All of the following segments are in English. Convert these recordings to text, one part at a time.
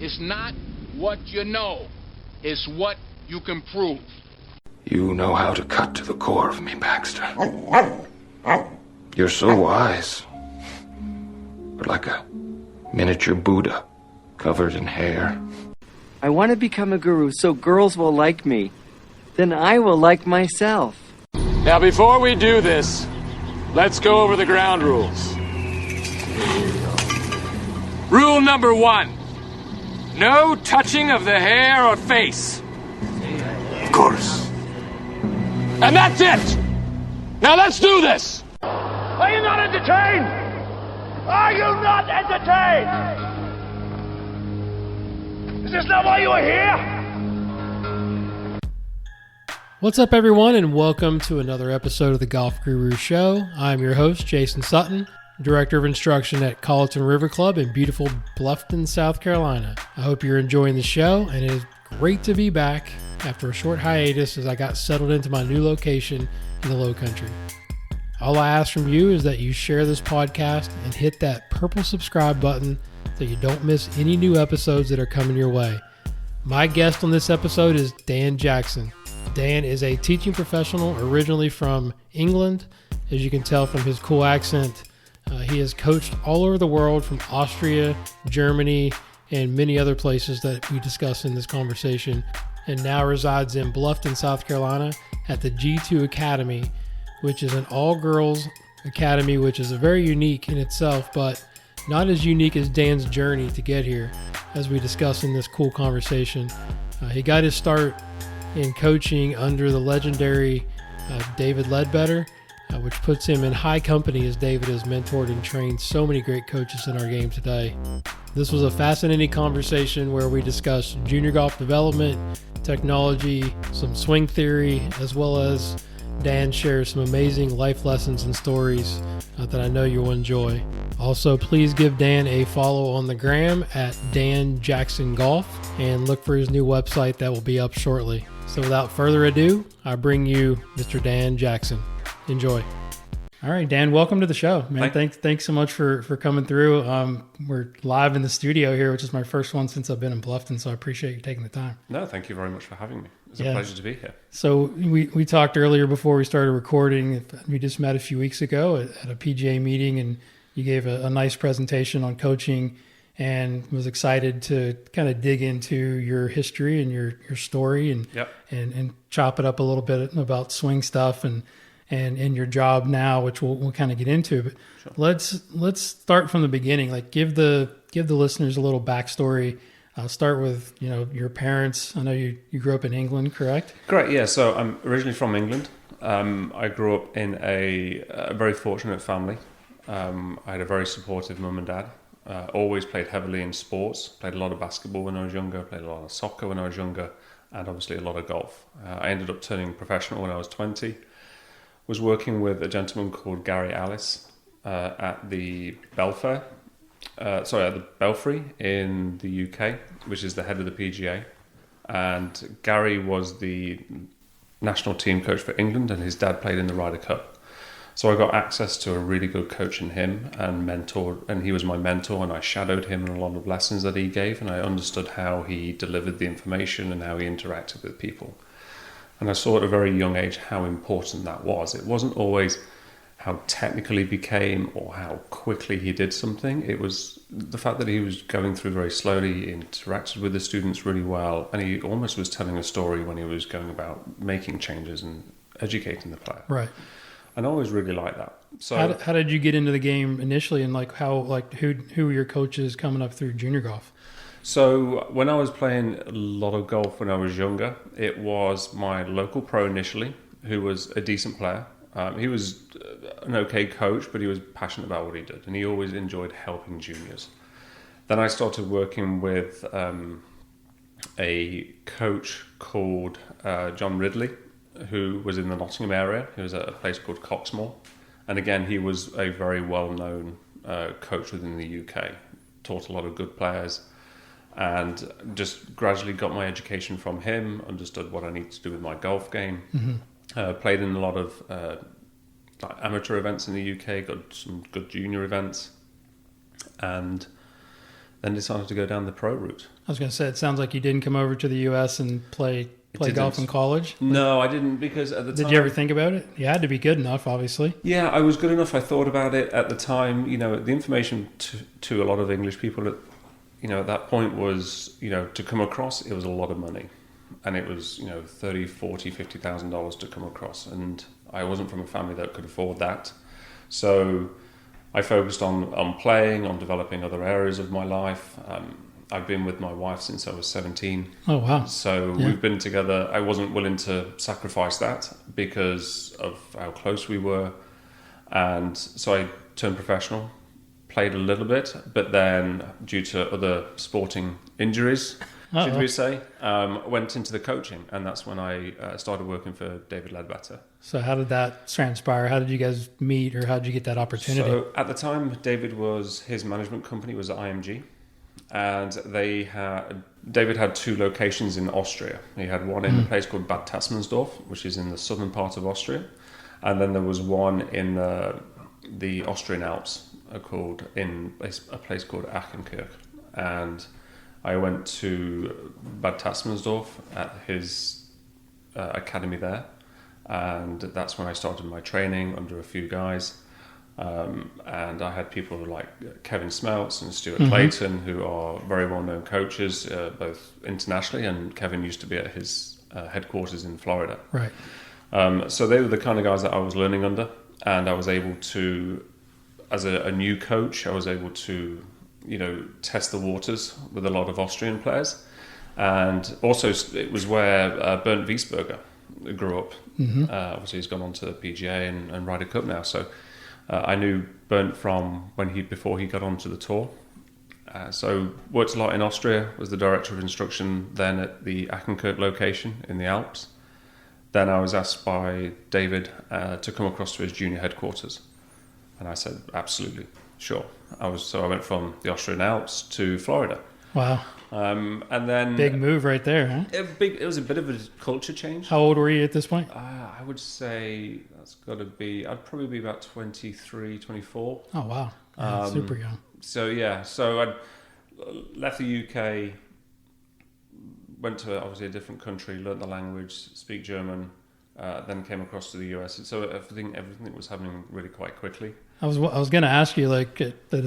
is not what you know, it's what you can prove. You know how to cut to the core of me, Baxter. You're so wise. But like a miniature Buddha, covered in hair. I want to become a guru so girls will like me. Then I will like myself. Now, before we do this, let's go over the ground rules. Rule number 1. No touching of the hair or face. Of course. And that's it! Now let's do this! Are you not entertained? Are you not entertained? Is this not why you are here? What's up, everyone, and welcome to another episode of the Golf Guru Show. I'm your host, Jason Sutton, Director of Instruction at Colleton River Club in beautiful Bluffton, South Carolina. I hope you're enjoying the show, and it is great to be back after a short hiatus as I got settled into my new location in the Low Country. All I ask from you is that you share this podcast and hit that purple subscribe button so you don't miss any new episodes that are coming your way. My guest on this episode is Dan Jackson. Dan is a teaching professional originally from England. As you can tell from his cool accent, he has coached all over the world, from Austria, Germany, and many other places that we discuss in this conversation, and now resides in Bluffton, South Carolina at the G2 Academy, which is an all-girls academy, which is very unique in itself, but not as unique as Dan's journey to get here, as we discuss in this cool conversation. He got his start in coaching under the legendary David Leadbetter, which puts him in high company as David has mentored and trained so many great coaches in our game today. This was a fascinating conversation where we discussed junior golf development, technology, some swing theory, as well as Dan shares some amazing life lessons and stories that I know you'll enjoy. Also, please give Dan a follow on the gram at Dan Jackson Golf and look for his new website that will be up shortly. So without further ado, I bring you Mr. Dan Jackson. Enjoy. All right, Dan, welcome to the show, man. Thanks so much for coming through. We're live in the studio here, which is my first one since I've been in Bluffton, so I appreciate you taking the time. No, thank you very much for having me. It's a pleasure to be here. So we talked earlier before we started recording. We just met a few weeks ago at a PGA meeting, and you gave a nice presentation on coaching and was excited to kind of dig into your history and your story and chop it up a little bit about swing stuff and your job now, which we'll kind of get into. But sure. Let's start from the beginning. Like give the listeners a little backstory. I'll start with your parents. I know you grew up in England, correct? Correct. Yeah. So I'm originally from England. I grew up in a very fortunate family. I had a very supportive mum and dad. Always played heavily in sports. Played a lot of basketball when I was younger. Played a lot of soccer when I was younger, and obviously a lot of golf. I ended up turning professional when I was 20. Was working with a gentleman called Gary Alice at the at the Belfry in the UK, which is the head of the PGA. And Gary was the national team coach for England, and his dad played in the Ryder Cup. So I got access to a really good coach in him and mentored, and he was my mentor, and I shadowed him in a lot of lessons that he gave, and I understood how he delivered the information and how he interacted with people. And I saw at a very young age how important that was. It wasn't always how technical he became or how quickly he did something. It was the fact that he was going through very slowly, he interacted with the students really well, and he almost was telling a story when he was going about making changes and educating the player. Right. And I always really liked that. So how did you get into the game initially, and who were your coaches coming up through junior golf? So when I was playing a lot of golf when I was younger, it was my local pro initially, who was a decent player. He was an okay coach, but he was passionate about what he did, and he always enjoyed helping juniors. Then I started working with a coach called John Ridley, who was in the Nottingham area. He was at a place called Coxmore. And again, he was a very well-known coach within the UK, taught a lot of good players, and just gradually got my education from him, understood what I needed to do with my golf game. Mm-hmm. Played in a lot of amateur events in the UK, got some good junior events, and then decided to go down the pro route. I was going to say, it sounds like you didn't come over to the U.S. and play golf in college. No, I didn't, because at the time... Did you ever think about it? You had to be good enough, obviously. Yeah, I was good enough. I thought about it at the time. The information to a lot of English people at that point was, to come across, it was a lot of money. And it was, $30,000, $40,000, $50,000 to come across. And I wasn't from a family that could afford that. So I focused on playing, on developing other areas of my life. I've been with my wife since I was 17. Oh, wow. So we've been together. I wasn't willing to sacrifice that because of how close we were. And so I turned professional, played a little bit, but then due to other sporting injuries, should we say, went into the coaching. And that's when I started working for David Leadbetter. So how did that transpire? How did you guys meet, or how did you get that opportunity? So at the time, his management company was IMG. And David had 2 locations in Austria. He had one in a place called Bad Tasmansdorf, which is in the southern part of Austria. And then there was one in the Austrian Alps in a place called Achenkirch. And I went to Bad Tasmansdorf at his academy there. And that's when I started my training under a few guys. And I had people like Kevin Smeltz and Stuart Clayton, who are very well-known coaches, both internationally, and Kevin used to be at his headquarters in Florida. Right. So they were the kind of guys that I was learning under, and I was able to, as a new coach, I was able to, test the waters with a lot of Austrian players. And also it was where Bernd Wiesberger grew up. Obviously he's gone on to the PGA and Ryder Cup now, so... I knew Bernd from before he got onto the tour. So worked a lot in Austria, was the director of instruction then at the Achenkirch location in the Alps. Then I was asked by David to come across to his junior headquarters. And I said, absolutely, sure. I went from the Austrian Alps to Florida. Wow. And then big move right there, huh? It was a bit of a culture change. How old were you at this point? I would say I'd probably be about 23, 24. Oh, wow. Yeah, super young. So I left the UK, went to obviously a different country, learnt the language, speak German, then came across to the US. So everything was happening really quite quickly. I was going to ask you, as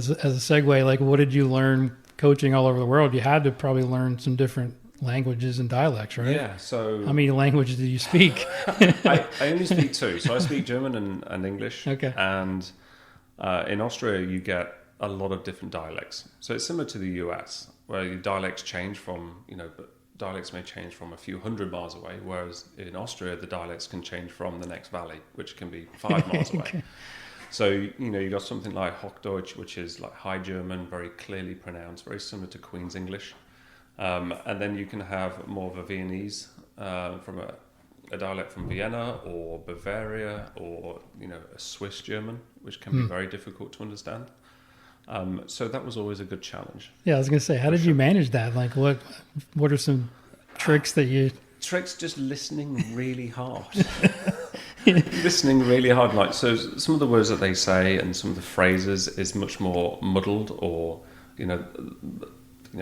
a segue, what did you learn coaching all over the world? You had to probably learn some different languages and dialects, right? Yeah. So how many languages do you speak? I only speak 2. So I speak German and English. Okay. And in Austria, you get a lot of different dialects. So it's similar to the US, where your dialects change from, but dialects may change from a few hundred miles away, whereas in Austria, the dialects can change from the next valley, which can be 5 miles away. Okay. So, you got something like Hochdeutsch, which is like High German, very clearly pronounced, very similar to Queen's English. And then you can have more of a Viennese from a dialect from Vienna or Bavaria, or, a Swiss German, which can be very difficult to understand. So that was always a good challenge. Yeah, I was going to say, how did you manage that? What are some tricks that you... Tricks, just listening really hard. Listening really hard. So some of the words that they say and some of the phrases is much more muddled, or,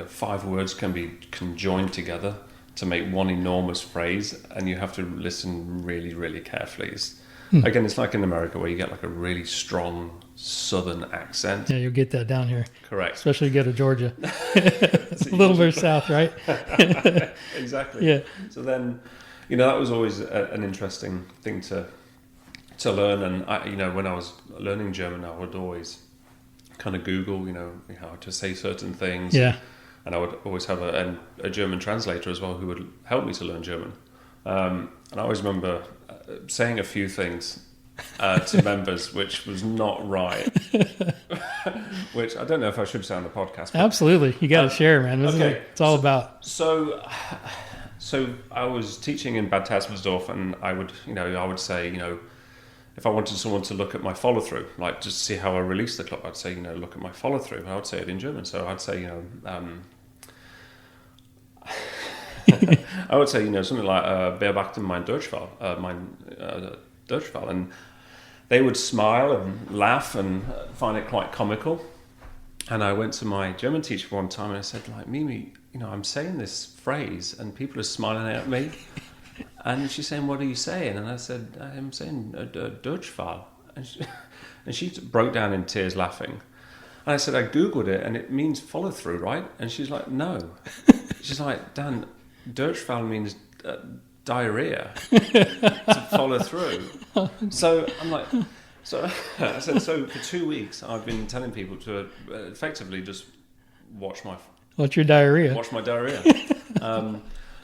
5 words can join together to make one enormous phrase, and you have to listen really, really carefully. Again, it's like in America where you get a really strong southern accent. Yeah, you'll get that down here. Correct. Especially if you go to Georgia. It's a little bit south, right? Exactly. Yeah. So then, that was always an interesting thing to learn. And when I was learning German, I would always kind of Google, how to say certain things. Yeah. And I would always have a German translator as well who would help me to learn German. And I always remember saying a few things to members which was not right. Which I don't know if I should say on the podcast. Absolutely. You got to share, man. This is what it's all about. So I was teaching in Bad Tasmansdorf, and I would say, if I wanted someone to look at my follow-through, just to see how I release the club, I'd say, look at my follow-through. And I would say it in German. So I'd say, I would say, something like, beobachten mein Durchfall, and they would smile and laugh and find it quite comical. And I went to my German teacher one time and I said, like, Mimi, I'm saying this phrase and people are smiling at me. And she's saying, what are you saying? And I said, I'm saying Durchfall. And she broke down in tears laughing. And I said, I Googled it and it means follow through, right? And she's like, no. She's like, Dan, Durchfall means diarrhea to follow through. So I'm like, I said, so for 2 weeks I've been telling people to effectively just watch my diarrhea. Watch my diarrhea.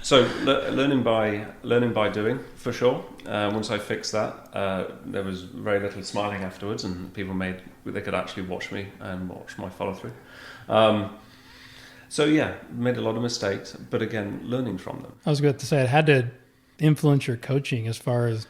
So learning by doing, for sure. Once I fixed that, there was very little smiling afterwards, and they could actually watch me and watch my follow through. So yeah, made a lot of mistakes, but again, learning from them. I was going to say it had to influence your coaching as far as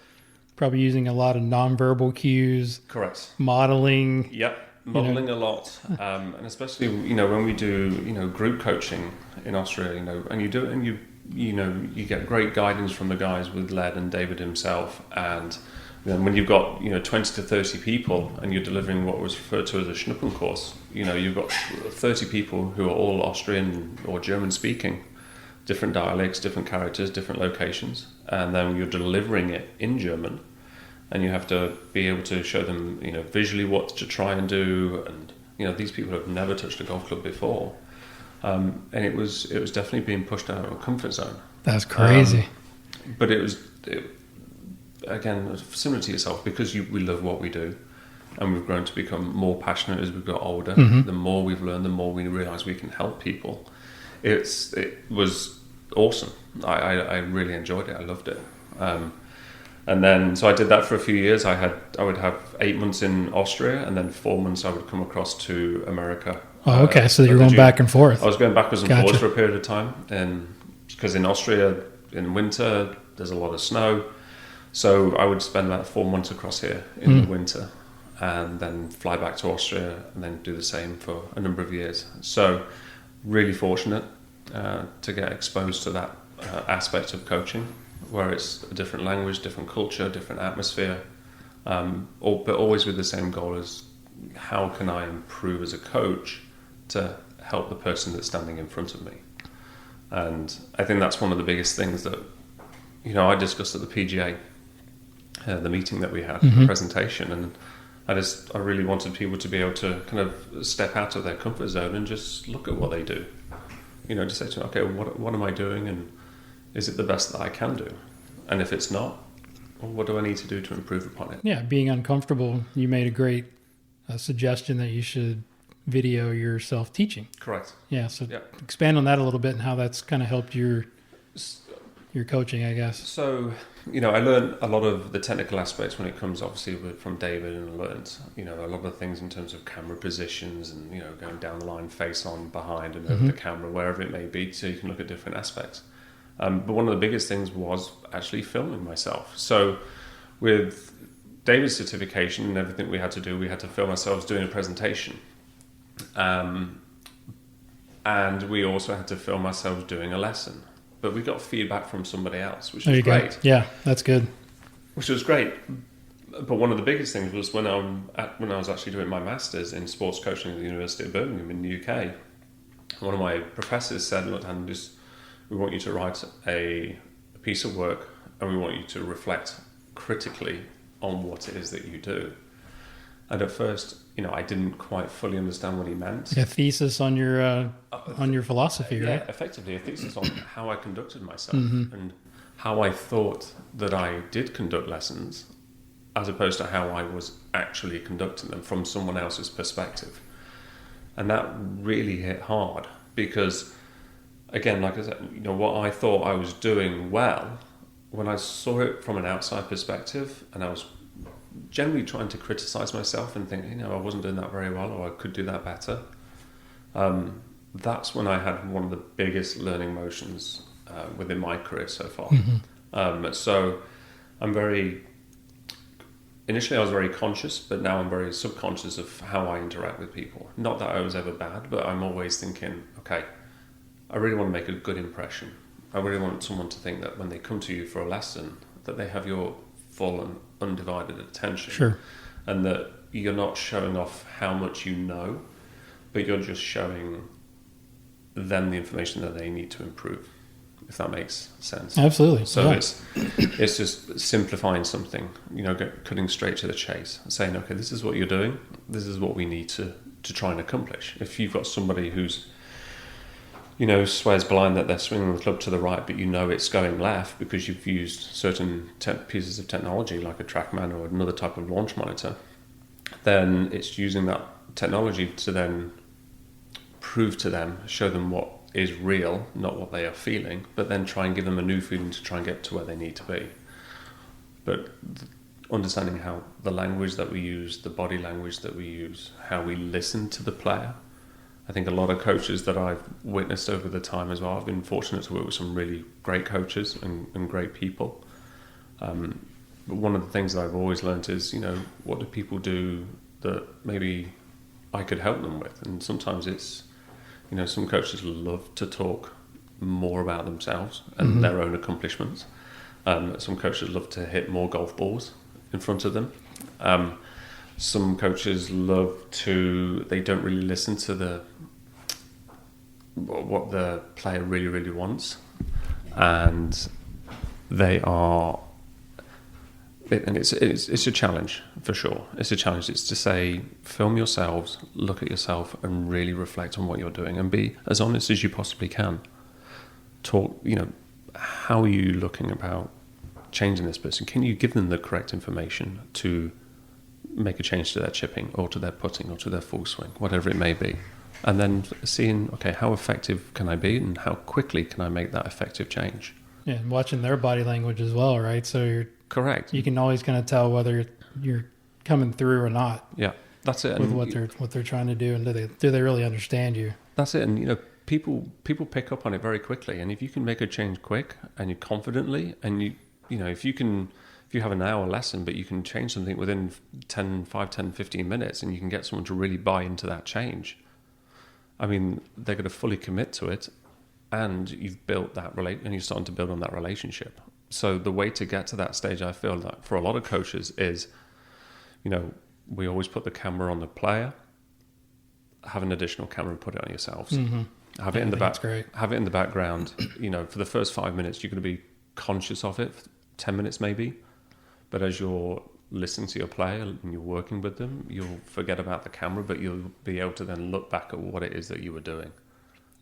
probably using a lot of nonverbal cues. Correct. Modeling. Yep. Modeling a lot, and especially when we do group coaching in Austria, and you do it, and you get great guidance from the guys with Led and David himself, and then when you've got 20 to 30 people and you're delivering what was referred to as a Schnuppen course, you've got 30 people who are all Austrian or German speaking, different dialects, different characters, different locations, and then you're delivering it in German. And you have to be able to show them, visually what to try and do. And, these people have never touched a golf club before. And it was definitely being pushed out of a comfort zone. That's crazy. But again, similar to yourself, because we love what we do. And we've grown to become more passionate as we've got older. Mm-hmm. The more we've learned, the more we realise we can help people. It was awesome. I really enjoyed it. I loved it. And then, so I did that for a few years. I would have 8 months in Austria, and then 4 months I would come across to America. Oh, okay. So you're going back and forth. I was going backwards and forwards for a period of time, and because in Austria, in winter, there's a lot of snow. So I would spend about 4 months across here in the winter, and then fly back to Austria, and then do the same for a number of years. So really fortunate to get exposed to that aspect of coaching, where it's a different language, different culture, different atmosphere, but always with the same goal as how can I improve as a coach to help the person that's standing in front of me. And I think that's one of the biggest things that I discussed at the PGA, the meeting that we had, the presentation, and I really wanted people to be able to kind of step out of their comfort zone and just look at what they do. Just say to them, okay, what am I doing, and is it the best that I can do? And if it's not, well, what do I need to do to improve upon it? Yeah, being uncomfortable, you made a great suggestion that you should video yourself teaching. Correct. Yeah, so expand on that a little bit and how that's kind of helped your coaching, I guess. So, I learned a lot of the technical aspects when it comes, obviously, from David, and I learned, a lot of things in terms of camera positions and, going down the line, face on, behind and over the camera, wherever it may be, so you can look at different aspects. But one of the biggest things was actually filming myself. So with David's certification and everything we had to do, we had to film ourselves doing a presentation. And we also had to film ourselves doing a lesson. But we got feedback from somebody else, which was great. Go. Yeah, that's good. Which was great. But one of the biggest things was when I was actually doing my master's in sports coaching at the University of Birmingham in the UK, one of my professors said, look, Dan, we want you to write a piece of work, and we want you to reflect critically on what it is that you do. And at first, I didn't quite fully understand what he meant. A thesis on your philosophy, right? Yeah, effectively a thesis on how I conducted myself and how I thought that I did conduct lessons, as opposed to how I was actually conducting them from someone else's perspective. And that really hit hard because, again, like I said, what I thought I was doing well, when I saw it from an outside perspective, and I was generally trying to criticize myself and think, I wasn't doing that very well, or I could do that better. That's when I had one of the biggest learning motions within my career so far. So initially I was very conscious, but now I'm very subconscious of how I interact with people. Not that I was ever bad, but I'm always thinking, okay, I really want to make a good impression. I really want someone to think that when they come to you for a lesson, that they have your full and undivided attention. Sure. And that you're not showing off how much you know, but you're just showing them the information that they need to improve, if that makes sense. Absolutely. So it's just simplifying something, cutting straight to the chase, saying, okay, this is what you're doing, this is what we need to try and accomplish. If you've got somebody who's, swears blind that they're swinging the club to the right, but it's going left because you've used certain pieces of technology like a TrackMan or another type of launch monitor, then it's using that technology to then prove to them, show them what is real, not what they are feeling, but then try and give them a new feeling to try and get to where they need to be. But understanding how the language that we use, the body language that we use, how we listen to the player. I think a lot of coaches that I've witnessed over the time as well, I've been fortunate to work with some really great coaches and great people. But one of the things that I've always learned is, what do people do that maybe I could help them with? And sometimes it's, some coaches love to talk more about themselves and their own accomplishments. Some coaches love to hit more golf balls in front of them. Some coaches they don't really listen to what the player really, really wants. And they are, and it's a challenge for sure. It's a challenge. It's to say, film yourselves, look at yourself and really reflect on what you're doing and be as honest as you possibly can. Talk, how are you looking about changing this person? Can you give them the correct information to make a change to their chipping or to their putting or to their full swing, whatever it may be? And then seeing, okay, how effective can I be and how quickly can I make that effective change? Yeah, and watching their body language as well, right? So you're correct. You can always kind of tell whether you're coming through or not. Yeah, that's it. With what they're trying to do, and do they really understand you? That's it. And people pick up on it very quickly. And if you can make a change quick and you confidently, and if you have an hour lesson, but you can change something within 5, 10, 15 minutes, and you can get someone to really buy into that change, I mean, they're going to fully commit to it, and you've built that and you're starting to build on that relationship. So the way to get to that stage, I feel like for a lot of coaches is, we always put the camera on the player, have an additional camera and put it on yourselves. Mm-hmm. Have it in the background. For the first 5 minutes, you're going to be conscious of it, 10 minutes maybe. But as you're listening to your player and you're working with them, you'll forget about the camera, but you'll be able to then look back at what it is that you were doing.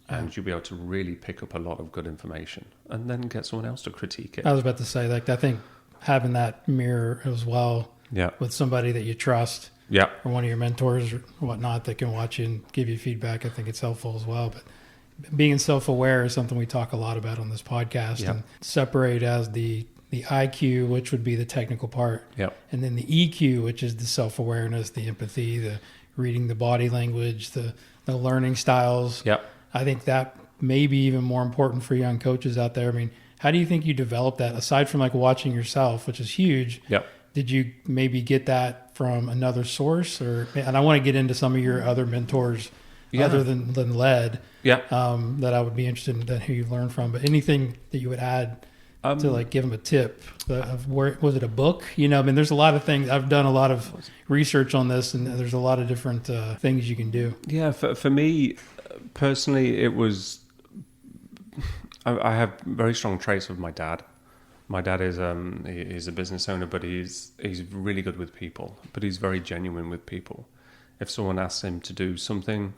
And you'll be able to really pick up a lot of good information and then get someone else to critique it. I was about to say, I think having that mirror as well with somebody that you trust or one of your mentors or whatnot that can watch you and give you feedback, I think it's helpful as well. But being self-aware is something we talk a lot about on this podcast, and separate as the IQ, which would be the technical part, and then the EQ, which is the self-awareness, the empathy, the reading the body language, the learning styles. I think that may be even more important for young coaches out there. I mean, how do you think you develop that, aside from watching yourself, which is huge? Did you maybe get that from another source? And I want to get into some of your other mentors other than Lead that I would be interested in who you've learned from. But anything that you would add to give them a tip of where, was it a book? There's a lot of things. I've done a lot of research on this, and there's a lot of different things you can do. Yeah, for me personally, it was, I have very strong traits of my dad. My dad is he's a business owner, but he's really good with people, but he's very genuine with people. If someone asks him to do something,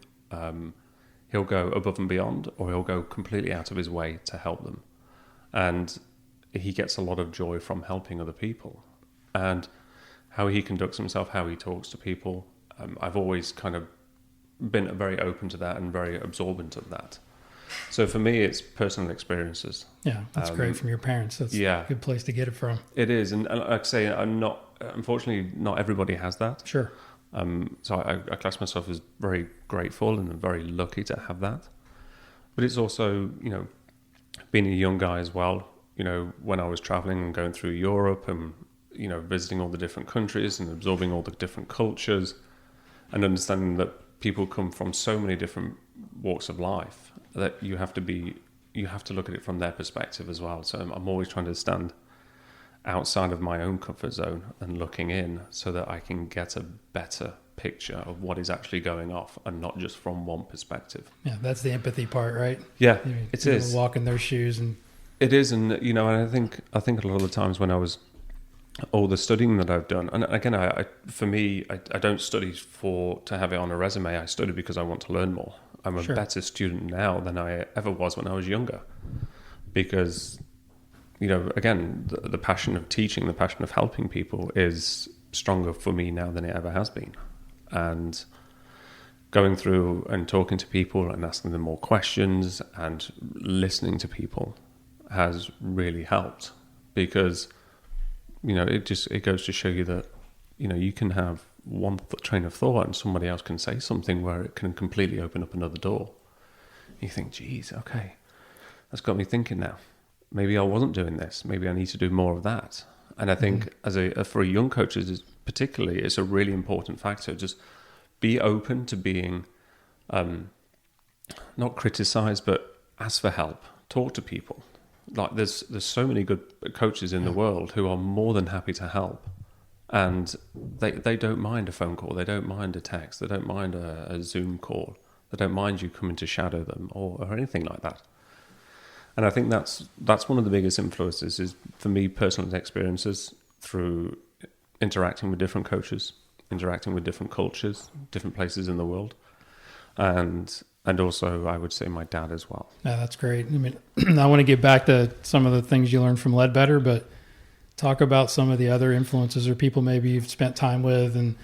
he'll go above and beyond, or he'll go completely out of his way to help them. And he gets a lot of joy from helping other people. And how he conducts himself, how he talks to people, I've always kind of been very open to that and very absorbent of that. So for me, it's personal experiences. Yeah, that's great from your parents. That's a good place to get it from. It is. And like I say, unfortunately, not everybody has that. Sure. So I class myself as very grateful and very lucky to have that. But it's also, being a young guy as well, when I was traveling and going through Europe and, visiting all the different countries and absorbing all the different cultures and understanding that people come from so many different walks of life that you have to look at it from their perspective as well. So I'm always trying to stand outside of my own comfort zone and looking in so that I can get a better picture of what is actually going off and not just from one perspective. Yeah, that's the empathy part, right? Yeah, It it is. Walk in their shoes. And it is, and and I think a lot of the times when I was all the studying that I've done, and again, I don't study to have it on a resume. I study because I want to learn more. I'm a better student now than I ever was when I was younger, because again, the passion of teaching, the passion of helping people is stronger for me now than it ever has been. And going through and talking to people and asking them more questions and listening to people has really helped, because it goes to show you that you can have one train of thought and somebody else can say something where it can completely open up another door. You think, geez, okay, that's got me thinking now. Maybe I wasn't doing this. Maybe I need to do more of that. And I think for young coaches particularly, it's a really important factor. Just be open to being not criticized, but ask for help. Talk to people. Like there's so many good coaches in the world who are more than happy to help, and they don't mind a phone call, they don't mind a text, they don't mind a Zoom call, they don't mind you coming to shadow them or anything like that. And I think that's one of the biggest influences is for me, personal experiences through interacting with different coaches, interacting with different cultures, different places in the world, and also I would say my dad as well. Yeah, that's great. I mean, I want to get back to some of the things you learned from Leadbetter, but talk about some of the other influences or people maybe you've spent time with and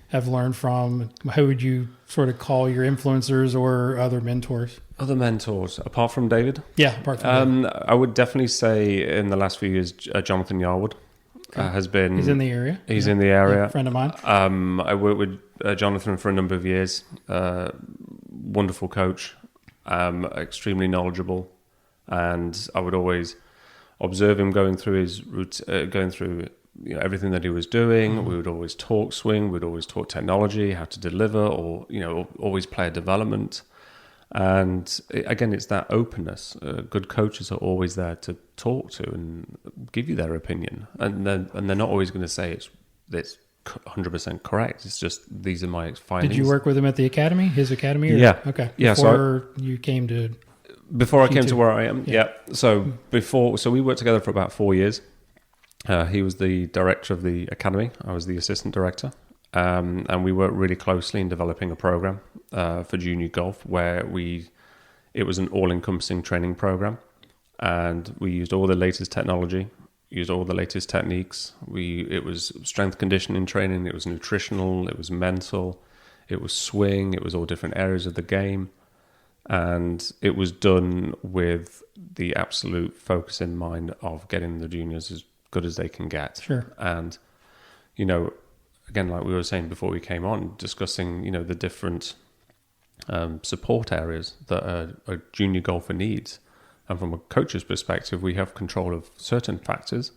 have learned from. How would you sort of call your influencers or other mentors? Other mentors, apart from David? Yeah, apart from David. I would definitely say in the last few years, Jonathan Yarwood has been... He's in the area. He's in the area. Yeah, friend of mine. I worked with Jonathan for a number of years. Wonderful coach, extremely knowledgeable, and I would always observe him going through his route, going through everything that he was doing. Mm-hmm. We would always talk swing, we'd always talk technology, how to deliver, or always player development. And again, it's that openness. Good coaches are always there to talk to and give you their opinion, and they're not always going to say it's 100% correct. It's just, these are my findings. Did you work with him at the academy, his academy? Or? Yeah. Okay. Yeah. Before you came to... Before I came to where I am. Yeah. So we worked together for about 4 years. He was the director of the academy. I was the assistant director. And we worked really closely in developing a program for junior golf where it was an all-encompassing training program. And we used all the latest technology, used all the latest techniques. It was strength conditioning training, it was nutritional, it was mental, it was swing, it was all different areas of the game. And it was done with the absolute focus in mind of getting the juniors as good as they can get. Sure. And, again, like we were saying before we came on, discussing, the different support areas that a junior golfer needs. And from a coach's perspective, we have control of certain factors,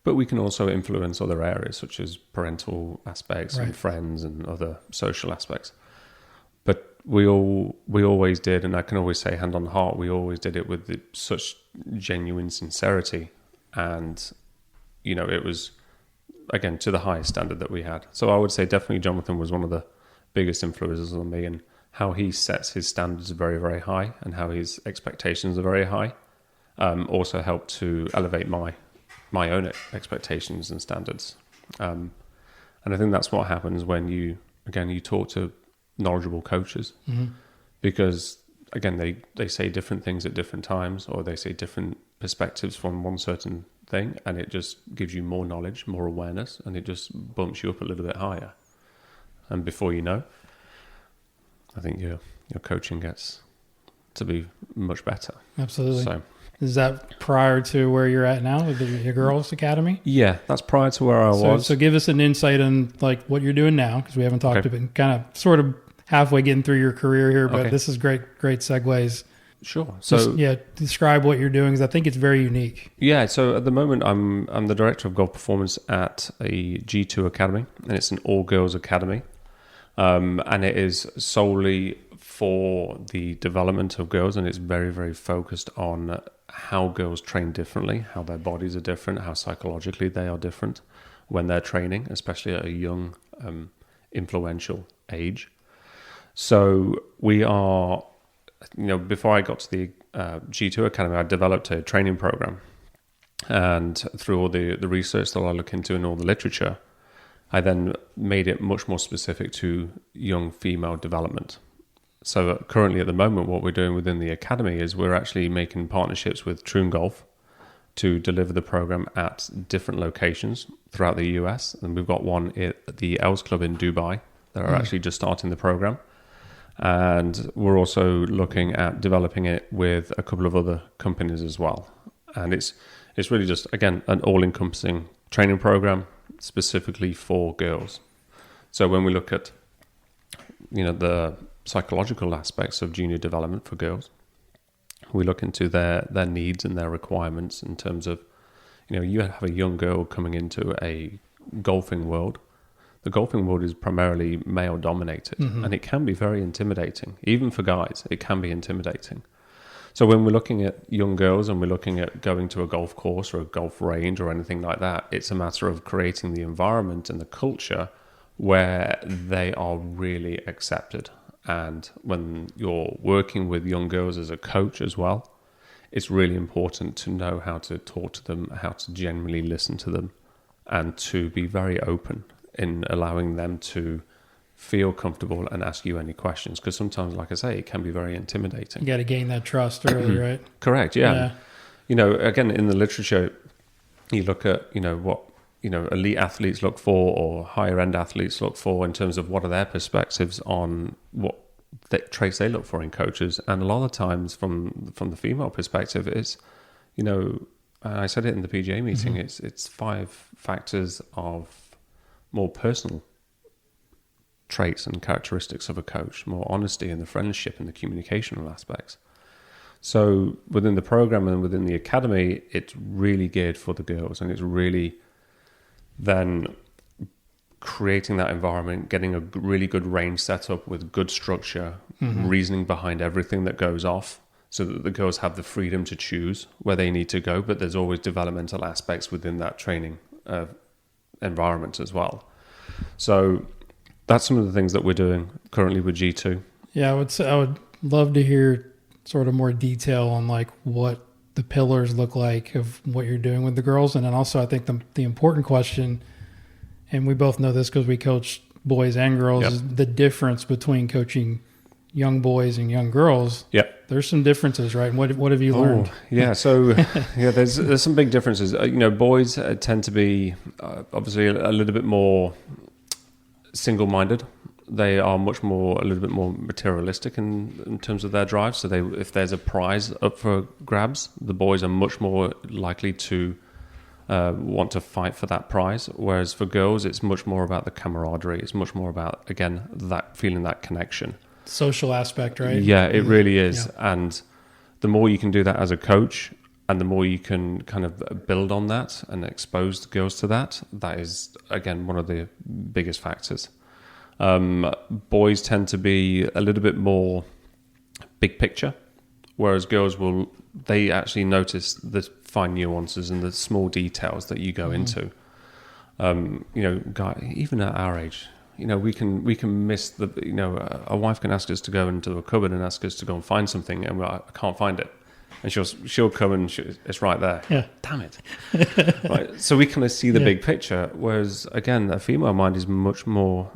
but we can also influence other areas such as parental aspects and friends and other social aspects. But we always did, and I can always say hand on heart, we always did it with such genuine sincerity. And, it was, again, to the highest standard that we had. So I would say definitely Jonathan was one of the biggest influences on me, and how he sets his standards very, very high and how his expectations are very high also helped to elevate my own expectations and standards. And I think that's what happens when you talk to knowledgeable coaches, because, again, they say different things at different times, or they say different perspectives from one certain thing, and it just gives you more knowledge, more awareness, and it just bumps you up a little bit higher. And before you know, I think your coaching gets to be much better. Absolutely. So, is that prior to where you're at now with your girls' academy? Yeah, that's prior to where I was. So give us an insight on like what you're doing now, because we haven't talked about kind of sort of halfway getting through your career here, but this is great segues. Sure. So describe what you're doing, because I think it's very unique. Yeah. So at the moment, I'm the director of golf performance at a G2 academy, and it's an all-girls academy. And it is solely for the development of girls, and it's very, very focused on how girls train differently, how their bodies are different, how psychologically they are different when they're training, especially at a young influential age. So we are, before I got to the G2 Academy, I developed a training program. And through all the research that I look into and all the literature, I then made it much more specific to young female development. So currently at the moment, what we're doing within the academy is we're actually making partnerships with Troon Golf to deliver the program at different locations throughout the US. And we've got one at the Els Club in Dubai that are actually just starting the program. And we're also looking at developing it with a couple of other companies as well. And it's really just, again, an all-encompassing training program specifically for girls. So when we look at, the psychological aspects of junior development for girls, we look into their needs and their requirements in terms of, you have a young girl coming into a golfing world. The golfing world is primarily male-dominated, and it can be very intimidating. Even for guys, it can be intimidating. So when we're looking at young girls and we're looking at going to a golf course or a golf range or anything like that, it's a matter of creating the environment and the culture where they are really accepted. And when you're working with young girls as a coach as well, it's really important to know how to talk to them, how to genuinely listen to them, and to be very open in allowing them to feel comfortable and ask you any questions. Because sometimes, like I say, it can be very intimidating. You got to gain that trust early, right? Correct, yeah. Again, in the literature, you look at, what, elite athletes look for or higher end athletes look for in terms of what are their perspectives on what traits they look for in coaches. And a lot of times from the female perspective, it's, I said it in the PGA meeting, it's 5 factors of more personal traits and characteristics of a coach, more honesty and the friendship and the communicational aspects. So within the program and within the academy, it's really geared for the girls, and it's really then creating that environment, getting a really good range set up with good structure, reasoning behind everything that goes off, so that the girls have the freedom to choose where they need to go, but there's always developmental aspects within that training environment as well. So that's some of the things that we're doing currently with G2. Yeah, I would love to hear sort of more detail on like what the pillars look like of what you're doing with the girls. And then also I think the important question, and we both know this because we coach boys and girls, is the difference between coaching young boys and young girls. Yep. There's some differences, right? And what have you learned? Yeah, so there's some big differences. Boys tend to be obviously a little bit more single-minded. They are a little bit more materialistic in terms of their drive. So if there's a prize up for grabs, the boys are much more likely to want to fight for that prize. Whereas for girls, it's much more about the camaraderie. It's much more about, again, that feeling that connection. Social aspect, right? Yeah, it really is. Yeah. And the more you can do that as a coach, and the more you can kind of build on that and expose the girls to that, that is, again, one of the biggest factors. Boys tend to be a little bit more big picture, whereas girls they actually notice the fine nuances and the small details that you go into. Even at our age, we can miss our wife can ask us to go into a cupboard and ask us to go and find something, and I can't find it. And she'll come and it's right there. Yeah. Damn it. Right. So we kind of see the big picture. Whereas again, a female mind is much more,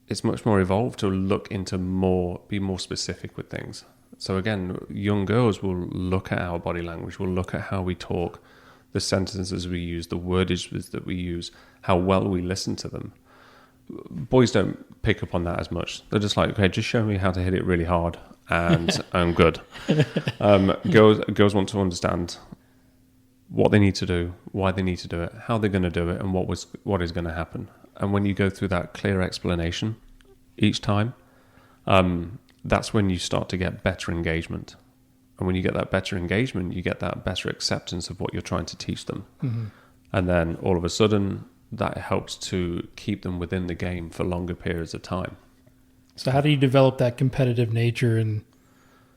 it's much more evolved to look into be more specific with things. So again, young girls will look at our body language, will look at how we talk, the sentences we use, the wordage that we use, how well we listen to them. Boys don't pick up on that as much. They're just like, okay, just show me how to hit it really hard. And I'm good. Girls want to understand what they need to do, why they need to do it, how they're going to do it, and what is going to happen. And when you go through that clear explanation each time, that's when you start to get better engagement. And when you get that better engagement, you get that better acceptance of what you're trying to teach them. Mm-hmm. And then all of a sudden, that helps to keep them within the game for longer periods of time. So how do you develop that competitive nature in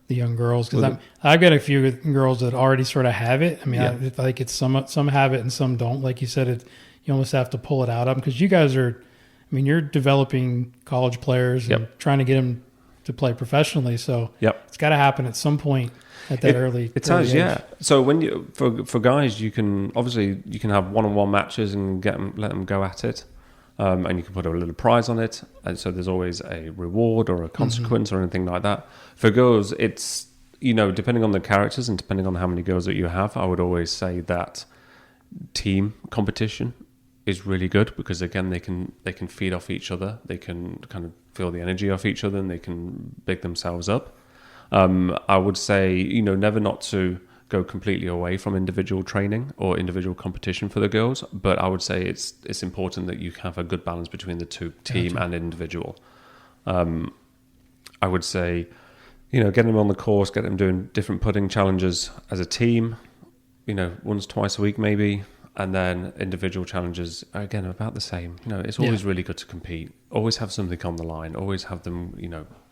the young girls? Because I've got a few girls that already sort of have it. I mean, it's some have it and some don't. Like you said, you almost have to pull it out of them because you guys are, I mean, you're developing college players and trying to get them to play professionally. So it's got to happen at some point at that early. It early does, age. yeah. So when you for guys, you can have one-on-one matches and let them go at it, and you can put a little prize on it, and so there's always a reward or a consequence or anything like that. For girls, it's depending on the characters and depending on how many girls that you have, I would always say that team competition is really good because again they can feed off each other, they can kind of feel the energy off each other, and they can big themselves up. I would say never not to go completely away from individual training or individual competition for the girls, but I would say it's important that you have a good balance between the two, team and individual. I would say get them on the course, get them doing different putting challenges as a team, once, twice a week maybe. And then individual challenges, again, about the same. It's always really good to compete. Always have something on the line. Always have them,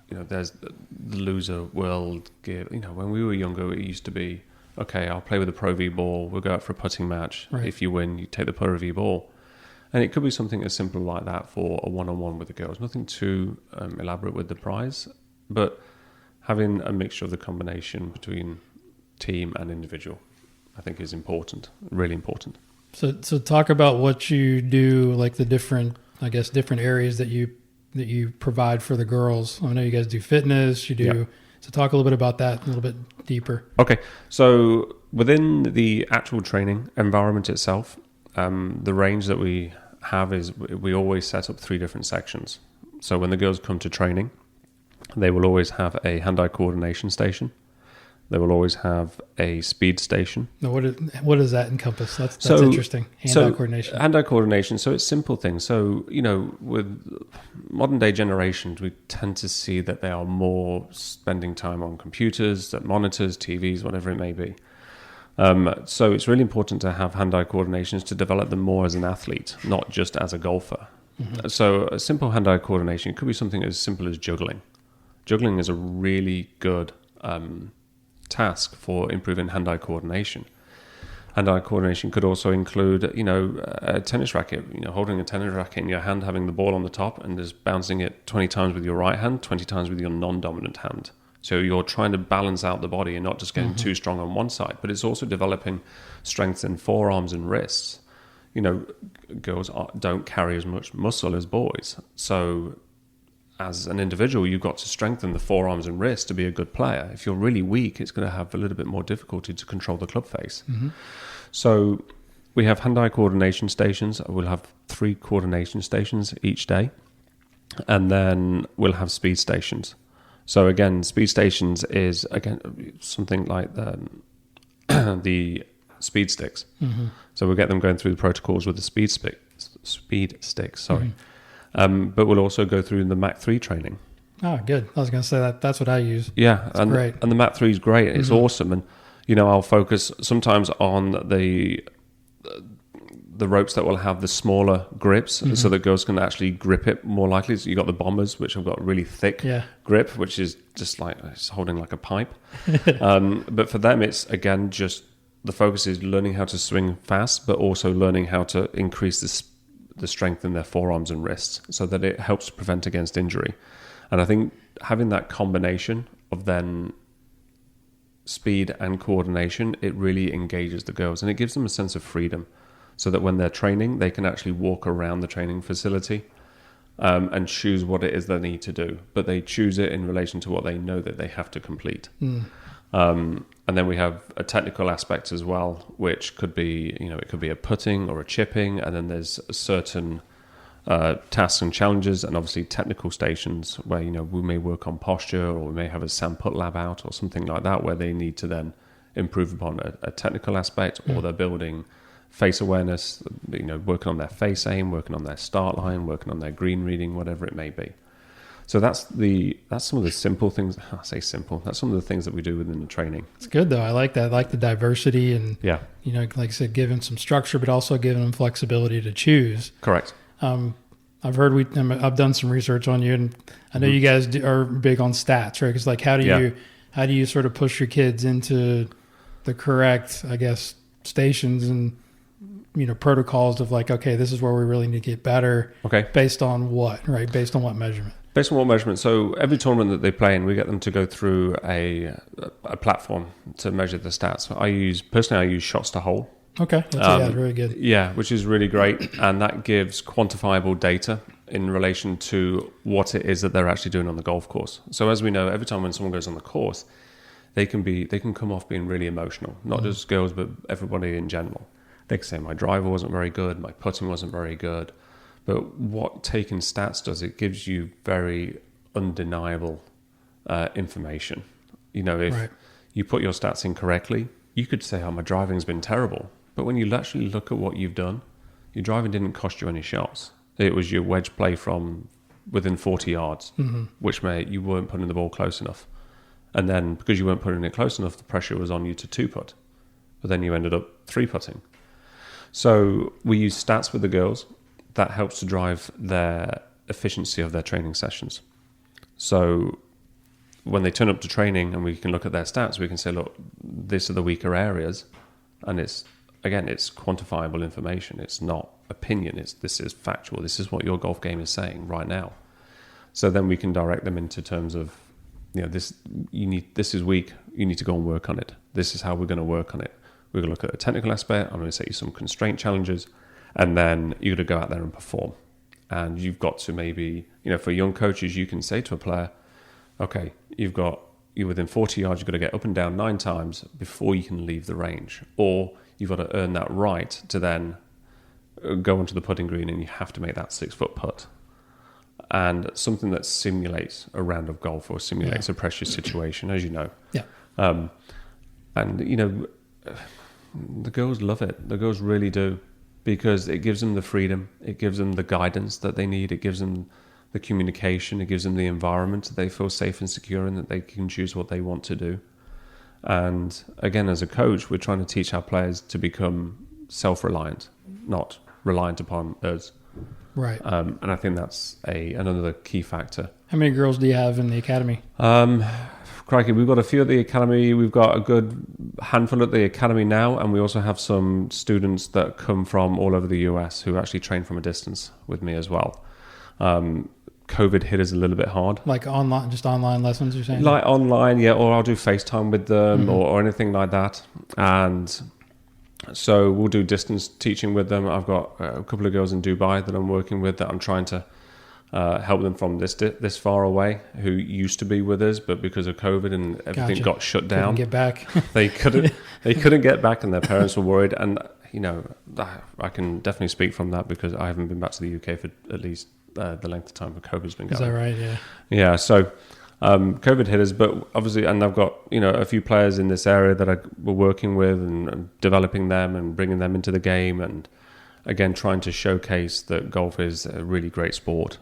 there's the loser world gear. When we were younger, it used to be, okay, I'll play with a Pro V ball. We'll go out for a putting match. Right. If you win, you take the Pro V ball. And it could be something as simple like that for a one-on-one with the girls. Nothing too elaborate with the prize, but having a mixture of the combination between team and individual, I think is important, really important. So talk about what you do, like the different areas that you provide for the girls. I know you guys do fitness, you do. Yep. So talk a little bit about that a little bit deeper. Okay. So within the actual training environment itself, the range that we have is we always set up 3 different sections. So when the girls come to training, they will always have a hand-eye coordination station. They will always have a speed station. Now, what does that encompass? That's interesting. Hand-eye coordination. Hand-eye coordination. So it's simple things. So, with modern day generations, we tend to see that they are more spending time on computers, monitors, TVs, whatever it may be. So it's really important to have hand-eye coordinations to develop them more as an athlete, not just as a golfer. Mm-hmm. So a simple hand-eye coordination could be something as simple as juggling. Juggling is a really good task for improving hand-eye coordination. Hand-eye coordination could also include, a tennis racket, holding a tennis racket in your hand, having the ball on the top and just bouncing it 20 times with your right hand, 20 times with your non-dominant hand. So you're trying to balance out the body and not just getting too strong on one side, but it's also developing strength in forearms and wrists. Girls don't carry as much muscle as boys. So as an individual, you've got to strengthen the forearms and wrists to be a good player. If you're really weak, it's going to have a little bit more difficulty to control the club face. Mm-hmm. So we have hand-eye coordination stations. We'll have 3 coordination stations each day. And then we'll have speed stations. So again, speed stations is, something like the speed sticks. Mm-hmm. So we'll get them going through the protocols with the speed sticks. Sorry. Mm-hmm. But we'll also go through the Mach 3 training. Oh, good. I was going to say that's what I use. Yeah, that's great. And the Mach 3 is great. It's awesome. And, I'll focus sometimes on the ropes that will have the smaller grips so that girls can actually grip it more likely. So you got the bombers, which have got really thick grip, which is just like it's holding like a pipe. But for them, it's, again, just the focus is learning how to swing fast, but also learning how to increase the strength in their forearms and wrists so that it helps prevent against injury. And I think having that combination of then speed and coordination, it really engages the girls and it gives them a sense of freedom so that when they're training, they can actually walk around the training facility and choose what it is they need to do. But they choose it in relation to what they know that they have to complete. And then we have a technical aspect as well, which could be, it could be a putting or a chipping. And then there's certain tasks and challenges and obviously technical stations where, we may work on posture or we may have a sand put lab out or something like that where they need to then improve upon a technical aspect or they're building face awareness, working on their face aim, working on their start line, working on their green reading, whatever it may be. So that's some of the simple things. I say simple. That's some of the things that we do within the training. It's good though. I like that. I like the diversity and like I said, giving some structure, but also giving them flexibility to choose. Correct. I've heard I've done some research on you, and I know you guys are big on stats, right? Because how do you sort of push your kids into the correct, stations and protocols of like, okay, this is where we really need to get better. Okay. Based on what, right? Based on what measurement? Based on what measurement? So every tournament that they play in, we get them to go through a platform to measure the stats. I use shots to hole. Okay. That's very good. Yeah, which is really great. And that gives quantifiable data in relation to what it is that they're actually doing on the golf course. So as we know, every time when someone goes on the course, they can come off being really emotional, not just girls, but everybody in general. They can say, my driver wasn't very good, my putting wasn't very good. But what taking stats does, it gives you very undeniable information. If you put your stats in correctly, you could say, my driving's been terrible. But when you actually look at what you've done, your driving didn't cost you any shots. It was your wedge play from within 40 yards, which meant you weren't putting the ball close enough. And then because you weren't putting it close enough, the pressure was on you to 2-putt. But then you ended up 3-putting. So we use stats with the girls. That helps to drive their efficiency of their training sessions. So when they turn up to training and we can look at their stats, we can say, look, these are the weaker areas. And it's quantifiable information. It's not opinion. This is factual. This is what your golf game is saying right now. So then we can direct them into terms of, this is weak. You need to go and work on it. This is how we're going to work on it. We're going to look at a technical aspect. I'm going to set you some constraint challenges, and then you're going to go out there and perform. And you've got to maybe, for young coaches, you can say to a player, okay, you're within 40 yards. You've got to get up and down 9 times before you can leave the range, or you've got to earn that right to then go onto the putting green, and you have to make that 6-foot putt. And something that simulates a round of golf or simulates a pressure situation, as you know. Yeah. The girls love it. The girls really do, because it gives them the freedom. It gives them the guidance that they need. It gives them the communication. It gives them the environment that they feel safe and secure in, that they can choose what they want to do. And again, as a coach, we're trying to teach our players to become self-reliant, not reliant upon us. Right. And I think that's another key factor. How many girls do you have in the academy? Crikey, we've got a few at the academy. We've got a good handful at the academy now, and we also have some students that come from all over the US who actually train from a distance with me as well. COVID hit us a little bit hard. Like online, just online lessons, you're saying? Like online, yeah, or I'll do FaceTime with them or anything like that. And so we'll do distance teaching with them. I've got a couple of girls in Dubai that I'm working with, that I'm trying to help them from this far away, who used to be with us, but because of COVID and everything got shut down, couldn't get back. they couldn't get back, and their parents were worried. And I can definitely speak from that, because I haven't been back to the UK for at least the length of time that COVID's been going. Is that right? Yeah. Yeah. So COVID hit us, but obviously, and I've got a few players in this area that we're working with and developing them and bringing them into the game, and again trying to showcase that golf is a really great sport,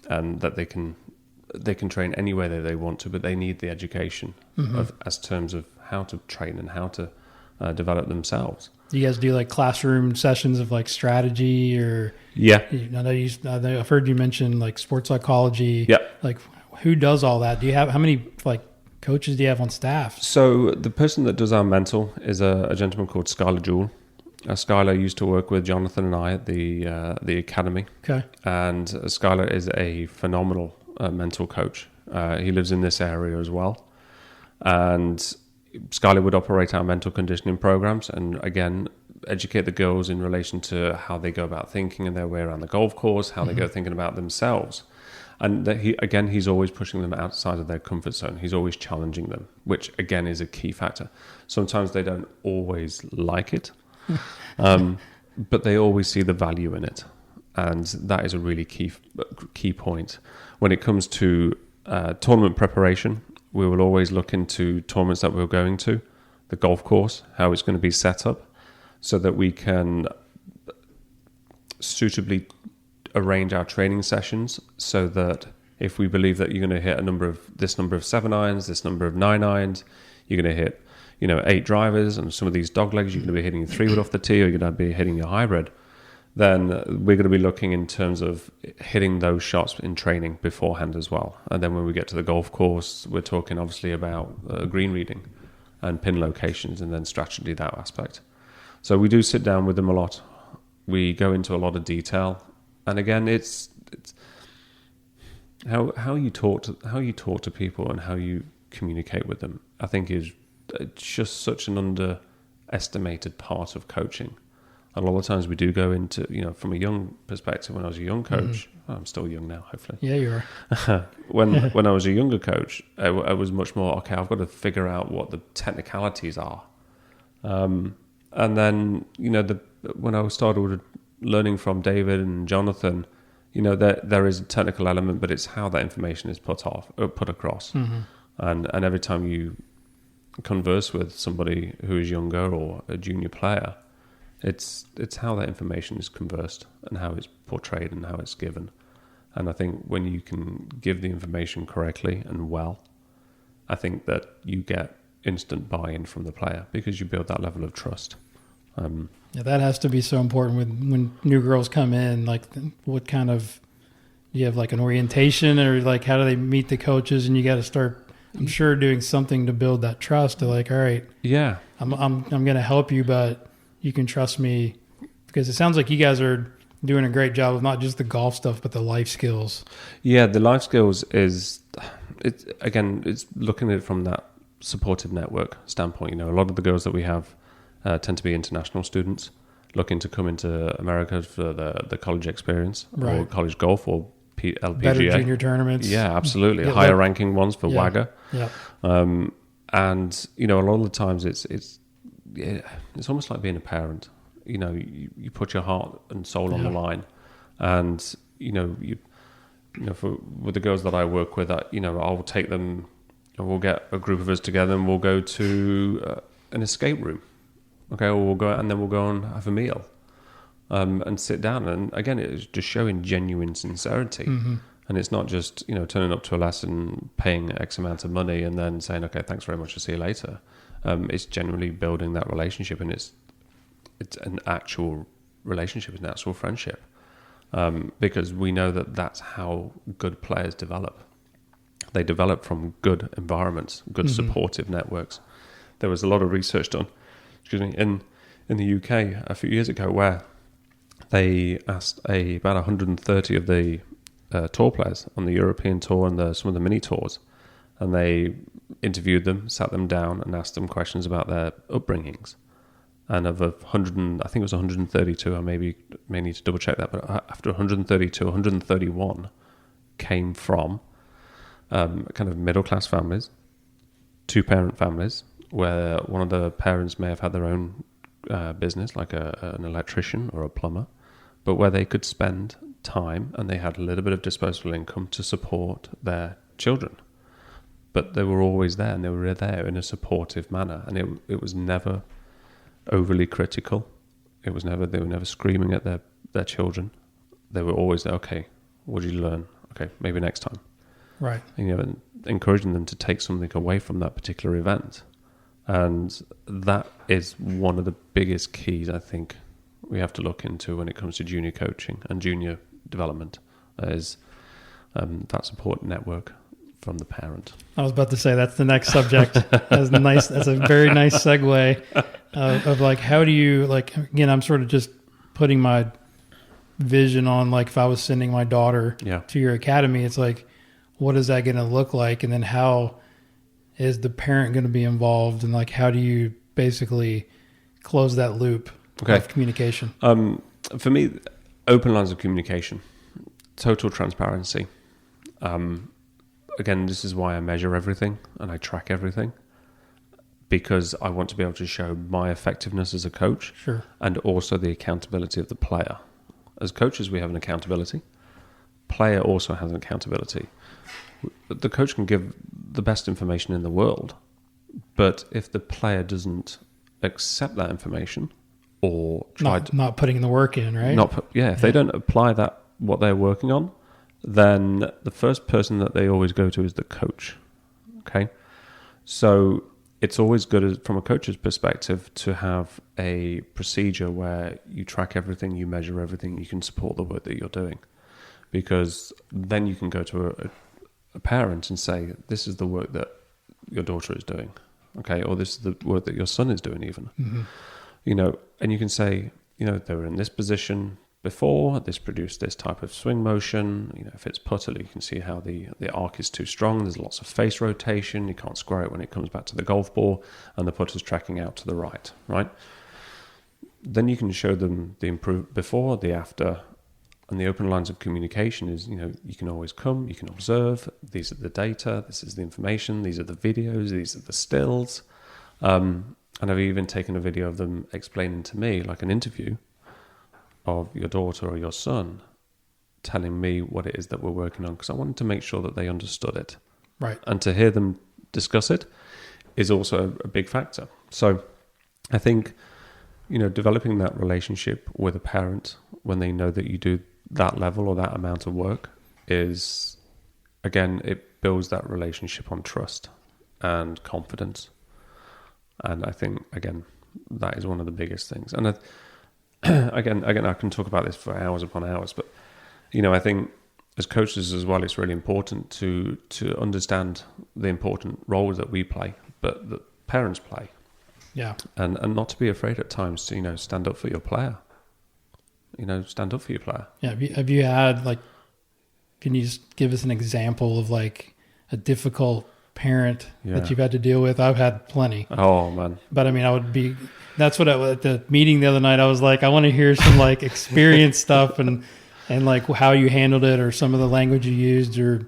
and that they can train anywhere that they want to, but they need the education as terms of how to train and how to develop themselves. Do you guys do like classroom sessions of like strategy or? Yeah. I've heard you mention like sports psychology. Yeah. Like who does all that? How many like coaches do you have on staff? So the person that does our mental is a gentleman called Skylar Jewell. Skylar used to work with Jonathan and I at the academy. Okay. And Skylar is a phenomenal mental coach. He lives in this area as well. And Skylar would operate our mental conditioning programs and, again, educate the girls in relation to how they go about thinking and their way around the golf course, how they go thinking about themselves. And that he's always pushing them outside of their comfort zone. He's always challenging them, which, again, is a key factor. Sometimes they don't always like it. But they always see the value in it, and that is a really key point. When it comes to tournament preparation, we will always look into tournaments that we're going to, the golf course, how it's going to be set up, so that we can suitably arrange our training sessions, so that if we believe that you're going to hit this number of 7 irons, this number of 9 irons, you're going to hit 8 drivers, and some of these dog legs, you're going to be hitting 3 wood off the tee, or you're going to be hitting your hybrid, then we're going to be looking in terms of hitting those shots in training beforehand as well. And then when we get to the golf course, we're talking obviously about green reading and pin locations, and then strategy, that aspect. So we do sit down with them a lot We go into a lot of detail, and again, it's how you talk to people and how you communicate with them. I think is just such an underestimated part of coaching. And a lot of times we do go into, from a young perspective. When I was a young coach, I'm still young now, hopefully. Yeah, you are. When I was a younger coach, I was much more, okay, I've got to figure out what the technicalities are. And then, when I started learning from David and Jonathan, there is a technical element, but it's how that information is put across. And every time you converse with somebody who is younger or a junior player, it's how that information is conversed and how it's portrayed and how it's given. And I think when you can give the information correctly and well, I think that you get instant buy-in from the player because you build that level of trust. Yeah, that has to be so important when new girls come in. Like, what kind of, do you have like an orientation, or like how do they meet the coaches? And you got to start, I'm sure, doing something to build that trust. To like, all right, yeah, I'm going to help you, but you can trust me, because it sounds like you guys are doing a great job of not just the golf stuff, but the life skills. Yeah, the life skills it's looking at it from that supportive network standpoint. A lot of the girls that we have tend to be international students looking to come into America for the college experience, right, or college golf, or LPGA. Better junior tournaments. Yeah, absolutely. Higher ranking ones for WAGA. Yeah. And, a lot of the times it's almost like being a parent. You put your heart and soul on the line, and with the girls that I work with, I'll take them, and we'll get a group of us together, and we'll go to an escape room. Okay, or we'll go and have a meal, and sit down. And again, it's just showing genuine sincerity. And it's not just turning up to a lesson, paying X amount of money, and then saying, okay, thanks very much, I'll see you later. It's generally building that relationship, and it's an actual relationship, an actual friendship, because we know that that's how good players develop. They develop from good environments, good supportive networks. There was a lot of research done, in the UK a few years ago, where they asked about 130 of the tour players on the European tour and some of the mini tours, and they interviewed them, sat them down, and asked them questions about their upbringings. And of 100, I think it was 132, I may need to double check that, but after 132, 131 came from kind of middle class families, 2-parent families, where one of the parents may have had their own business, like an electrician or a plumber, but where they could spend time and they had a little bit of disposable income to support their children. But they were always there, and they were there in a supportive manner, and it was never overly critical. They were never screaming at their children. They were always there. Okay, what did you learn? Okay, maybe next time. Right. And encouraging them to take something away from that particular event. And that is one of the biggest keys, I think, we have to look into when it comes to junior coaching and junior development, is that support network from the parent. I was about to say that's the next subject. That's nice. That's a very nice segue of like, how do you, like, again, I'm sort of just putting my vision on, like, if I was sending my daughter to your academy, it's like, what is that going to look like? And then how is the parent going to be involved? And like, how do you basically close that loop of communication? For me, open lines of communication, total transparency. Again, this is why I measure everything and I track everything, because I want to be able to show my effectiveness as a coach, sure, and also the accountability of the player. As coaches, we have an accountability. Player also has an accountability. The coach can give the best information in the world, but if the player doesn't accept that information or not putting the work in, right? If they don't apply that, what they're working on, then the first person that they always go to is the coach. Okay, so it's always good from a coach's perspective to have a procedure where you track everything, you measure everything, you can support the work that you're doing, because then you can go to a parent and say, this is the work that your daughter is doing, okay, or this is the work that your son is doing even. And you can say, they were in this position before, this produced this type of swing motion. If it's putter, you can see how the arc is too strong. There's lots of face rotation. You can't square it when it comes back to the golf ball, and the putter's tracking out to the right, right? Then you can show them the improved before, the after, and the open lines of communication is, you can always come, you can observe. These are the data, this is the information, these are the videos, these are the stills. And I've even taken a video of them explaining to me, like an interview, of your daughter or your son telling me what it is that we're working on, because I wanted to make sure that they understood it. Right. And to hear them discuss it is also a big factor. So I think, developing that relationship with a parent when they know that you do that level or that amount of work is, again, it builds that relationship on trust and confidence. And I think, again, that is one of the biggest things. And again, I can talk about this for hours upon hours, but I think as coaches as well, it's really important to understand the important roles that we play, but that parents play. Yeah. And not to be afraid at times to, stand up for your player. Stand up for your player. Yeah. Have you had, can you just give us an example of a difficult parent that you've had to deal with? I've had plenty. Oh, man. But that's what at the meeting the other night, I was like, I want to hear some experience stuff and how you handled it, or some of the language you used, or,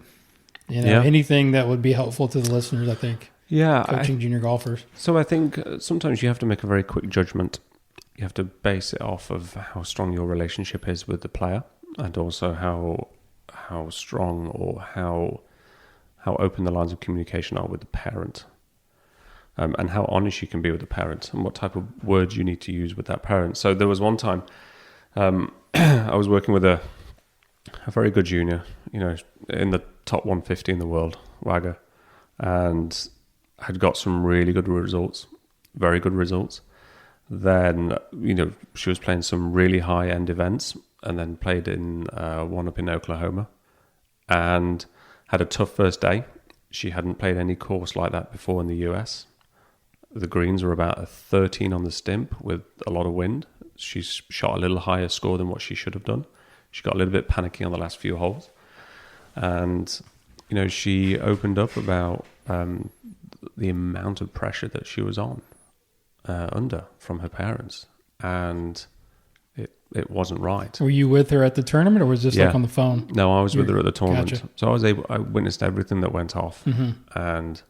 anything that would be helpful to the listeners, I think. Yeah. Coaching junior golfers. So I think sometimes you have to make a very quick judgment. You have to base it off of how strong your relationship is with the player, and also how strong or how open the lines of communication are with the parent, and how honest you can be with the parent, and what type of words you need to use with that parent. So there was one time I was working with a very good junior, in the top 150 in the world, Wagger, and had got some really good results, very good results. Then, she was playing some really high-end events, and then played in one up in Oklahoma, and had a tough first day. She hadn't played any course like that before in the US. The greens were about a 13 on the stimp with a lot of wind. She shot a little higher score than what she should have done. She got a little bit panicky on the last few holes. And, she opened up about the amount of pressure that she was under from her parents. And it wasn't right. Were you with her at the tournament, or was this on the phone? No, I was with her at the tournament. Gotcha. So I witnessed everything that went off. Mm-hmm. And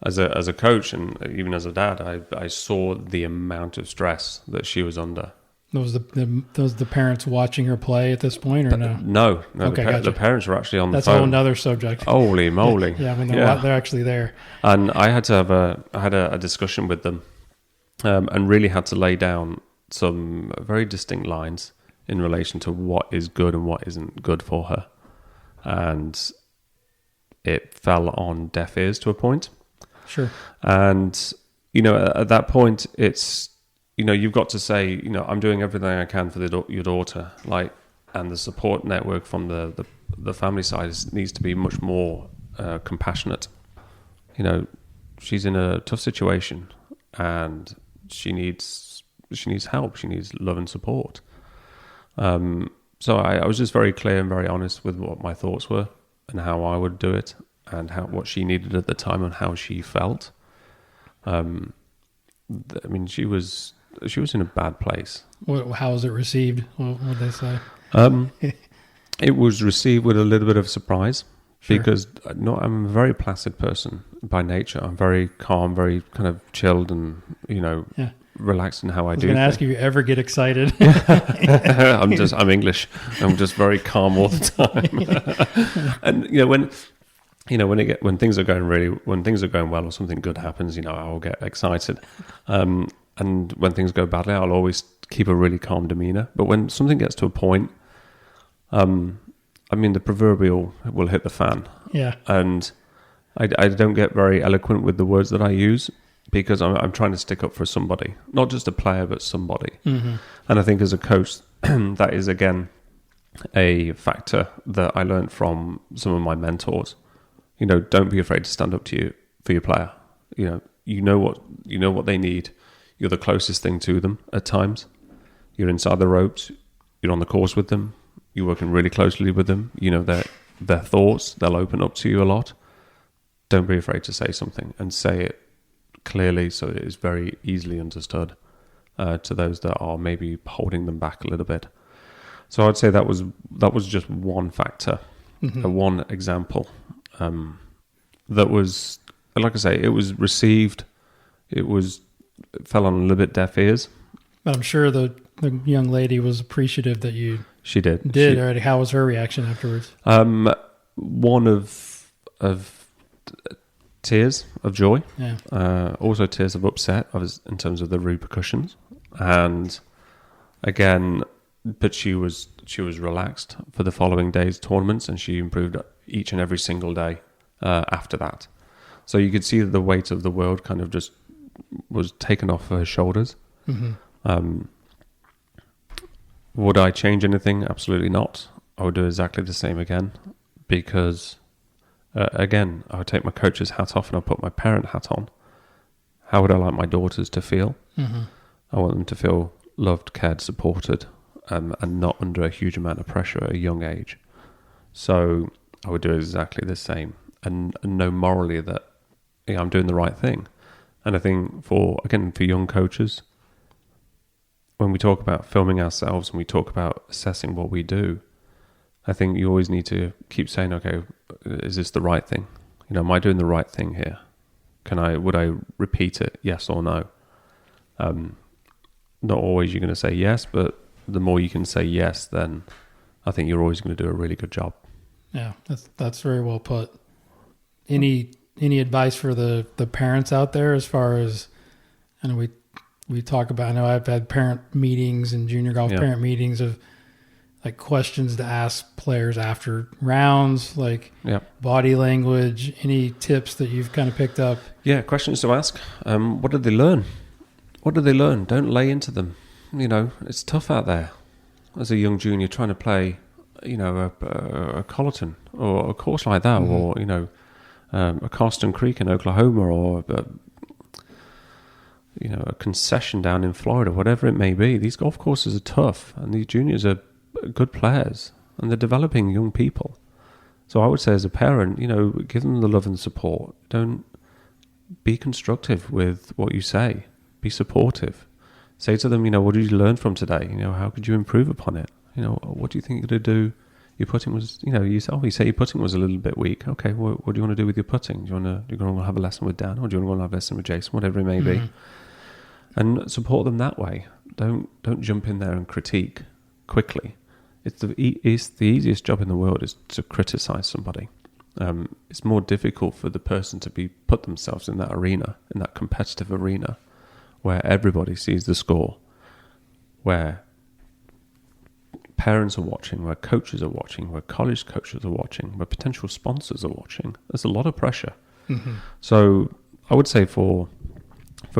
as a coach, and even as a dad, I saw the amount of stress that she was under. Those the parents watching her play at this point, or no? No. Okay, gotcha. The parents were actually on the phone. That's a whole other subject. Holy moly! Yeah, when they're actually there. And I had to have a discussion with them, and really had to lay down some very distinct lines in relation to what is good and what isn't good for her. And it fell on deaf ears to a point. Sure. And, at that point, it's, you've got to say, I'm doing everything I can for your daughter, and the support network from the family side needs to be much more compassionate. She's in a tough situation, and she needs help. She needs love and support. So I was just very clear and very honest with what my thoughts were and how I would do it, and what she needed at the time and how she felt. She was in a bad place. How was it received? What did they say? It was received with a little bit of surprise. Sure. Because I'm a very placid person by nature. I'm very calm, very kind of chilled, and relaxed in how I do. I was going to ask you ever get excited. I'm English. I'm just very calm all the time. And when things are going well or something good happens, I will get excited. And when things go badly, I'll always keep a really calm demeanor. But when something gets to a point, the proverbial will hit the fan. Yeah. And I don't get very eloquent with the words that I use, because I'm trying to stick up for somebody, not just a player, but somebody. Mm-hmm. And I think as a coach, that is, again, a factor that I learned from some of my mentors. Don't be afraid to stand up for your player. You know what they need. You're the closest thing to them at times. You're inside the ropes. You're on the course with them. You're working really closely with them. You know their thoughts. They'll open up to you a lot. Don't be afraid to say something, and say it clearly so it is very easily understood to those that are maybe holding them back a little bit. So I'd say that was just one factor, one example. That was, like I say, it was received. It fell on a little bit deaf ears. But I'm sure the young lady was appreciative that you She did. already. How was her reaction afterwards? One of tears of joy. Yeah. Also tears of upset in terms of the repercussions. And again, but she was relaxed for the following day's tournaments, and she improved each and every single day after that. So you could see that the weight of the world kind of just was taken off her shoulders. Would I change anything? Absolutely not. I would do exactly the same again, because again, I would take my coach's hat off and I'd put my parent hat on. How would I like my daughters to feel? I want them to feel loved, cared, supported, and not under a huge amount of pressure at a young age. So I would do exactly the same, and know morally that I'm doing the right thing. And I think for young coaches, when we talk about filming ourselves and we talk about assessing what we do, I think you always need to keep saying, okay, is this the right thing? Am I doing the right thing here? Would I repeat it? Yes or no? Not always you're going to say yes, but the more you can say yes, then I think you're always going to do a really good job. Yeah, that's very well put. Any advice for the parents out there, as far as, I know we talk about, I know I've had parent meetings and junior golf parent meetings of like questions to ask players after rounds, like body language, any tips that you've kind of picked up? Yeah, questions to ask. What did they learn? Don't lay into them. It's tough out there as a young junior trying to play, a Colleton or a course like that, or, a Carsten Creek in Oklahoma, or a concession down in Florida, whatever it may be. These golf courses are tough, and these juniors are good players, and they're developing young people. So I would say, as a parent, give them the love and support. Don't be constructive with what you say. Be supportive. Say to them, what did you learn from today? How could you improve upon it? What do you think you're going to do? Your putting was, you say your putting was a little bit weak. Okay, what do you want to do with your putting? Do you want to have a lesson with Dan, or do you want to have a lesson with Jason, whatever it may be? And support them that way. Don't jump in there and critique quickly. It's the easiest job in the world is to criticize somebody. It's more difficult for the person to put themselves in that arena, in that competitive arena, where everybody sees the score, where parents are watching, where coaches are watching, where college coaches are watching, where potential sponsors are watching. There's a lot of pressure. So I would say for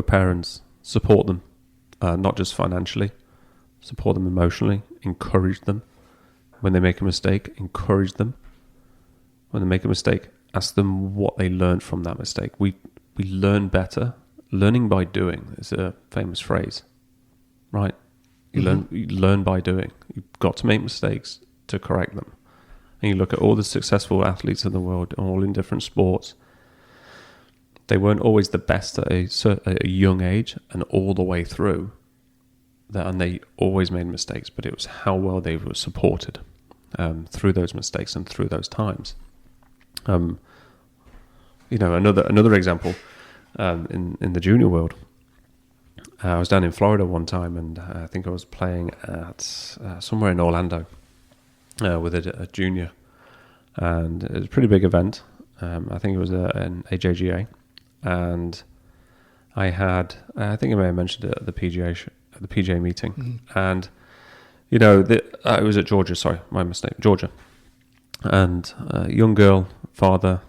parents, support them, not just financially, support them emotionally, encourage them. When they make a mistake, encourage them. When they make a mistake, ask them what they learned from that mistake. We learn better. Learning by doing is a famous phrase, right? You learn by doing. You've got to make mistakes to correct them. And you look at all the successful athletes in the world, all in different sports. They weren't always the best at a young age and all the way through. And they always made mistakes, but it was how well they were supported through those mistakes and through those times. Another example in the junior world. I was down in Florida one time, and I think I was playing at somewhere in Orlando with a junior, and it was a pretty big event. I think it was an AJGA, and I think I may have mentioned it at the PGA meeting, and it was at Georgia. Sorry, my mistake, Georgia, and a young girl, father,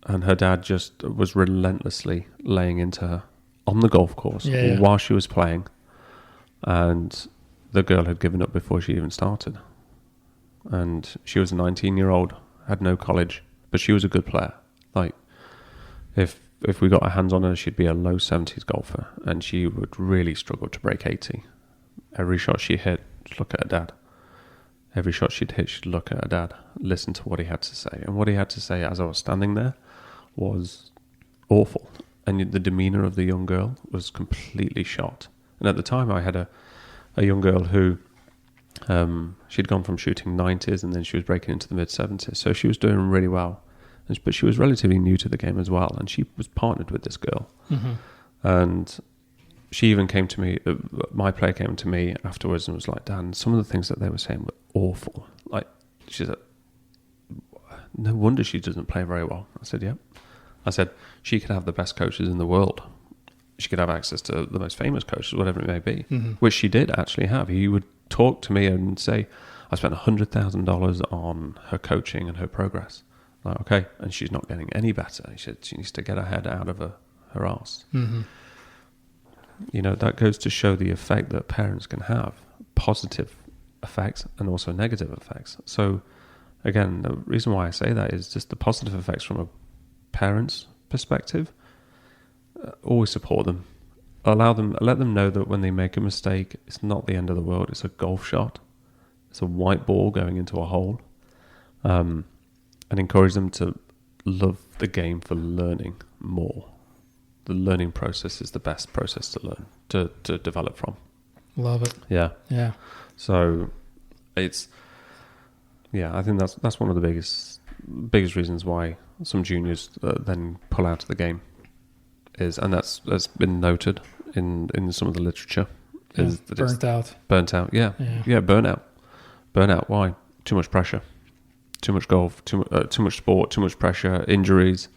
and her dad just was relentlessly laying into her on the golf course while she was playing, and the girl had given up before she even started. And she was a 19-year-old, had no college, but she was a good player. Like, if we got our hands on her, she'd be a low 70s golfer, and she would really struggle to break 80. Every shot she hit, she'd look at her dad. Every shot she'd hit, she'd look at her dad, listen to what he had to say. And what he had to say as I was standing there was awful. And the demeanour of the young girl was completely shot. And at the time, I had a young girl who, she'd gone from shooting 90s and then she was breaking into the mid-70s. So she was doing really well. But she was relatively new to the game as well. And she was partnered with this girl. Mm-hmm. And she even came to me, my player came to me afterwards and was like, Dan, some of the things that they were saying were awful. Like, she said, no wonder she doesn't play very well. I said, yeah. I said, she could have the best coaches in the world. She could have access to the most famous coaches, whatever it may be, mm-hmm. which she did actually have. He would talk to me and say, I spent $100,000 on her coaching and her progress. Like, okay, and she's not getting any better. He said she needs to get her head out of her arse. Mm-hmm. You know, that goes to show the effect that parents can have, positive effects and also negative effects. So, again, the reason why I say that is just the positive effects from a parent's perspective. Always support them. Let them know that when they make a mistake, it's not the end of the world. It's a golf shot. It's a white ball going into a hole. And encourage them to love the game for learning more. The learning process is the best process to learn, to develop from. Love it. Yeah. Yeah. So I think that's one of the biggest reasons why some juniors then pull out of the game and that's been noted in some of the literature. Is that burnt out. Burnt out. Yeah. Burnout. Why? Too much pressure. Too much golf. Too much sport. Too much pressure. Injuries.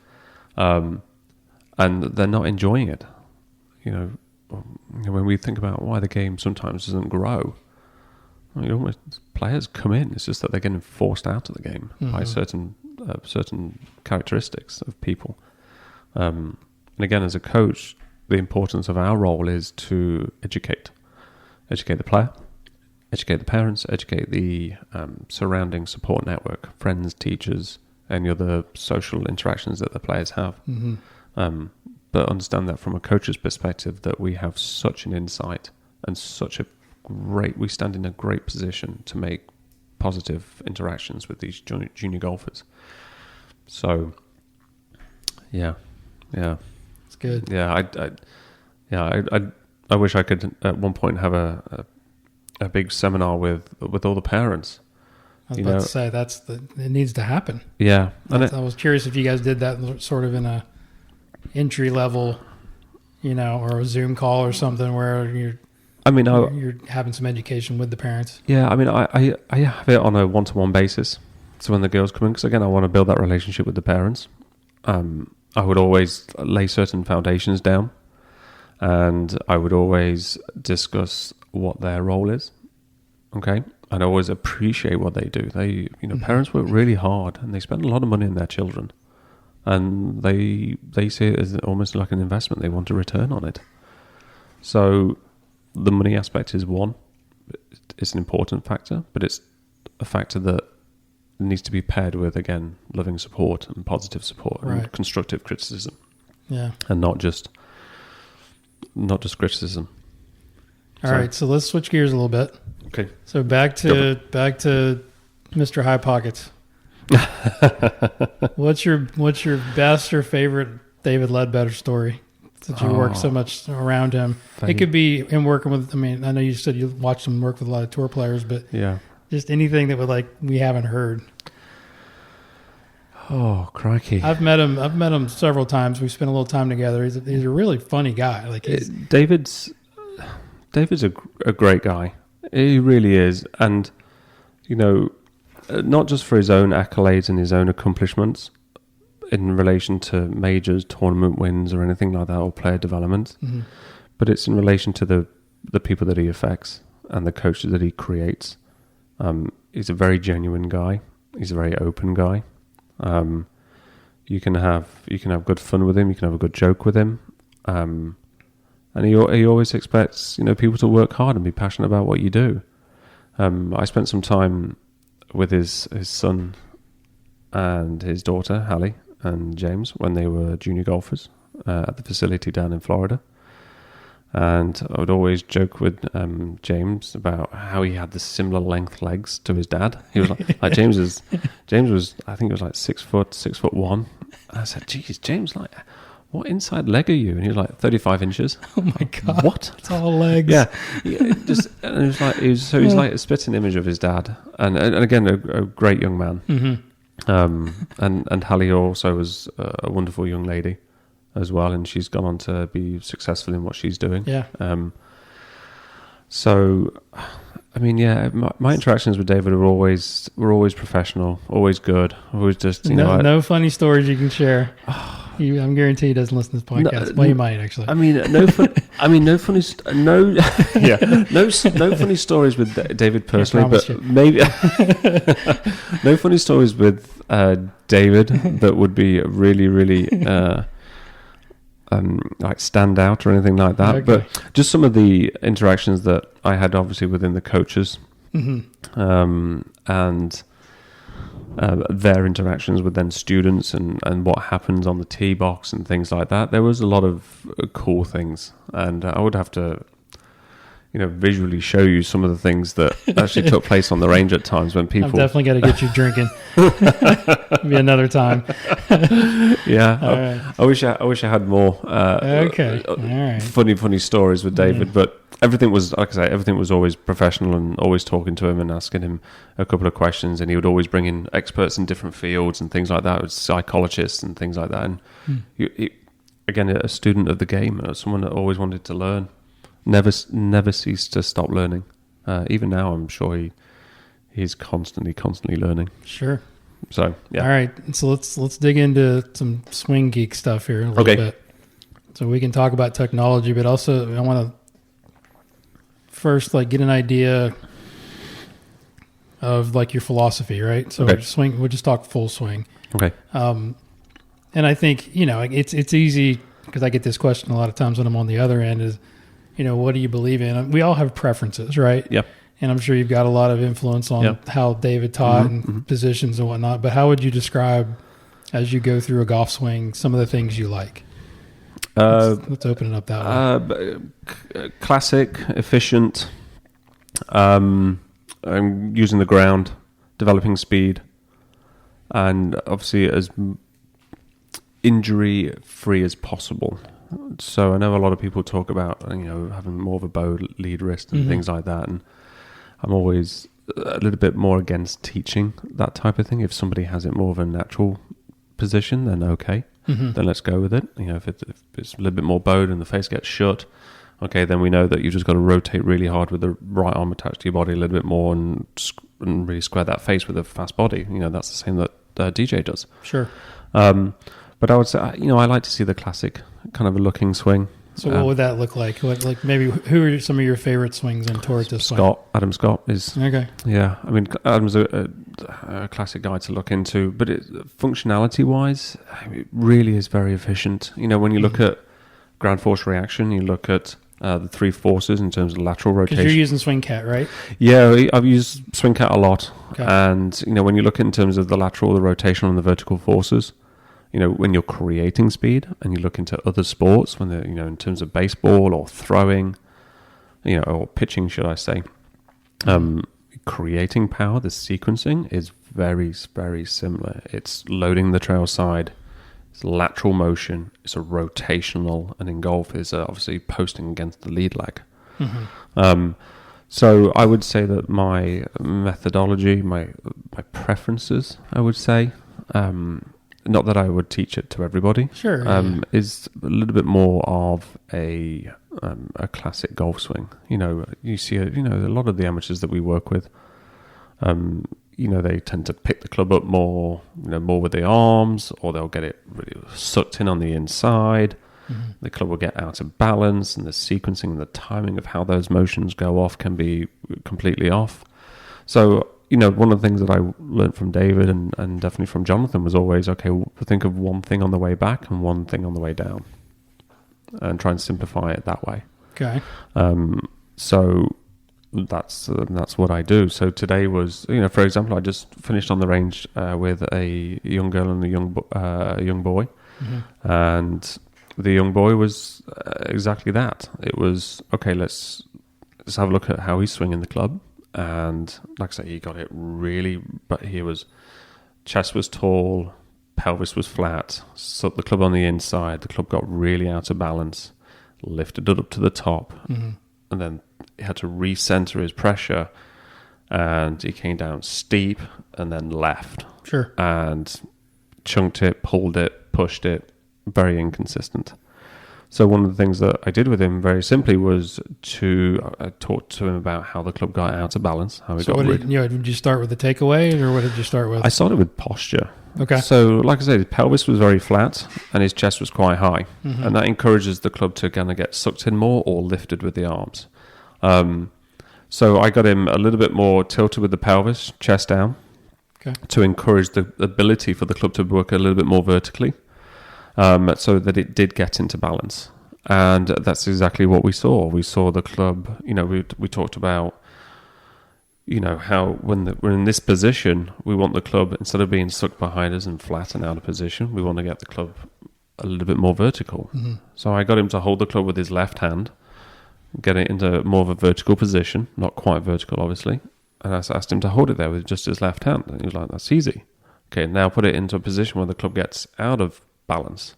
And they're not enjoying it. You know, when we think about why the game sometimes doesn't grow, players come in. It's just that they're getting forced out of the game mm-hmm. by certain characteristics of people. And again, as a coach, the importance of our role is to educate the player, educate the parents, educate the surrounding support network, friends, teachers, any other social interactions that the players have. Mm-hmm. But understand that from a coach's perspective, that we have such an insight and we stand in a great position to make positive interactions with these junior golfers. So, yeah, it's good. Yeah, I wish I could at one point have a big seminar with all the parents. I was about to say it needs to happen. Yeah, I was curious if you guys did that sort of in a entry level, or a Zoom call or something where you're having some education with the parents. Yeah, I mean, I have it on a one-to-one basis. So when the girls come in, because again, I want to build that relationship with the parents. I would always lay certain foundations down, and I would always discuss what their role is. Okay, and I always appreciate what they do. They, parents work really hard, and they spend a lot of money on their children. And they see it as almost like an investment. They want a return on it. So the money aspect is one. It's an important factor, but it's a factor that needs to be paired with, again, loving support and positive support and constructive criticism. Yeah. And not just criticism. All right, so let's switch gears a little bit. Okay. So back to Mr. High Pockets. What's your best or favorite David Leadbetter story? Since you work so much around him, it could be him working with. I mean, I know you said you watched him work with a lot of tour players, but just anything that we haven't heard. Oh, crikey! I've met him several times. We spent a little time together. He's a really funny guy. David's a great guy. He really is, and not just for his own accolades and his own accomplishments in relation to majors, tournament wins, or anything like that, or player development, mm-hmm. but it's in relation to the people that he affects and the coaches that he creates. He's a very genuine guy. He's a very open guy. You can have good fun with him. You can have a good joke with him. And he always expects people to work hard and be passionate about what you do. I spent some time with his son and his daughter, Hallie and James, when they were junior golfers at the facility down in Florida. And I would always joke with James about how he had the similar length legs to his dad. He was like James was, I think it was like 6 foot, 6'1". I said, "Geez, James, like, what inside leg are you?" And he was like 35 inches. Oh my God. What? Tall legs. Yeah. Just, and it was like, he's like a spitting image of his dad. And again, a great young man. Mm-hmm. And Hallie also was a wonderful young lady as well, and she's gone on to be successful in what she's doing. Yeah. So, I mean, yeah, my interactions with David were always professional, always good, always just no funny stories you can share. I'm guarantee he doesn't listen to this podcast. Well, he might actually. I mean, no funny stories with David personally, but maybe no funny stories with David that would be really, really like stand out or anything like that. Okay. But just some of the interactions that I had, obviously within the coaches, and their interactions with then students and what happens on the tee box and things like that. There was a lot of cool things, and I would have to, visually show you some of the things that actually took place on the range at times when people. I've definitely got to get you drinking. Maybe another time. Yeah, right. I wish I had more. Okay, all right. Funny stories with David, but. Everything was, like I say, everything was always professional, and always talking to him and asking him a couple of questions. And he would always bring in experts in different fields and things like that, with psychologists and things like that. And he, again, a student of the game, someone that always wanted to learn, never ceased to stop learning. Even now, I'm sure he's constantly learning. Sure. So yeah. All right. So let's dig into some swing geek stuff here a little bit. So we can talk about technology, but also I want to first get an idea of your philosophy, right? So we'll just talk full swing. Okay. And I think, it's easy because I get this question a lot of times when I'm on the other end is, what do you believe in? We all have preferences, right? Yep. And I'm sure you've got a lot of influence on how David taught and positions and whatnot, but how would you describe, as you go through a golf swing, some of the things you like? Let's open it up that way. Classic, efficient, I'm using the ground, developing speed, and obviously as injury-free as possible. So I know a lot of people talk about having more of a bow lead wrist and things like that, and I'm always a little bit more against teaching that type of thing. If somebody has it more of a natural position, then okay. Then let's go with it. If it's a little bit more bowed and the face gets shut, okay, then we know that you've just got to rotate really hard with the right arm attached to your body a little bit more and really square that face with a fast body. That's the same that DJ does. Sure. But I would say, I like to see the classic kind of a looking swing. So what would that look like? Maybe who are some of your favorite swings in towards this swing? Adam Scott is... Okay. Yeah, I mean, Adam's a classic guy to look into, but functionality-wise, it really is very efficient. When you look at ground force reaction, you look at the three forces in terms of lateral rotation. Because you're using Swing Cat, right? Yeah, I've used Swing Cat a lot. Okay. And, when you look in terms of the lateral, the rotational, and the vertical forces, when you're creating speed and you look into other sports, when they're, in terms of baseball or throwing, or pitching, should I say, creating power, the sequencing is very, very similar. It's loading the trail side, it's lateral motion, it's a rotational, and in golf is obviously posting against the lead leg. So I would say that my methodology, my preferences, I would say, not that I would teach it to everybody. Sure. Is a little bit more of a classic golf swing. You see, a lot of the amateurs that we work with, they tend to pick the club up more with the arms, or they'll get it really sucked in on the inside. The club will get out of balance, and the sequencing and the timing of how those motions go off can be completely off. So, one of the things that I learned from David and definitely from Jonathan was always, okay, think of one thing on the way back and one thing on the way down, and try and simplify it that way. Okay. So that's what I do. So today was, for example, I just finished on the range with a young girl and a young boy, and the young boy was exactly that. It was, okay, let's have a look at how he's swinging the club. And like I say, he got it really, but chest was tall, pelvis was flat, so the club on the inside, the club got really out of balance, lifted it up to the top, and then he had to recenter his pressure, and he came down steep and then left. Sure. And chunked it, pulled it, pushed it, very inconsistent. So one of the things that I did with him very simply was I talked to him about how the club got out of balance, how he got did you start with the takeaway, or what did you start with? I started with posture. Okay. So like I said, his pelvis was very flat and his chest was quite high. And that encourages the club to kind of get sucked in more or lifted with the arms. So I got him a little bit more tilted with the pelvis, chest down, to encourage the ability for the club to work a little bit more vertically. So that it did get into balance. And that's exactly what we saw. We saw the club, we talked about, how when we're in this position, we want the club, instead of being stuck behind us and flat and out of position, we want to get the club a little bit more vertical. So I got him to hold the club with his left hand, get it into more of a vertical position, not quite vertical, obviously. And I asked him to hold it there with just his left hand. And he was like, that's easy. Okay, now put it into a position where the club gets out of balance,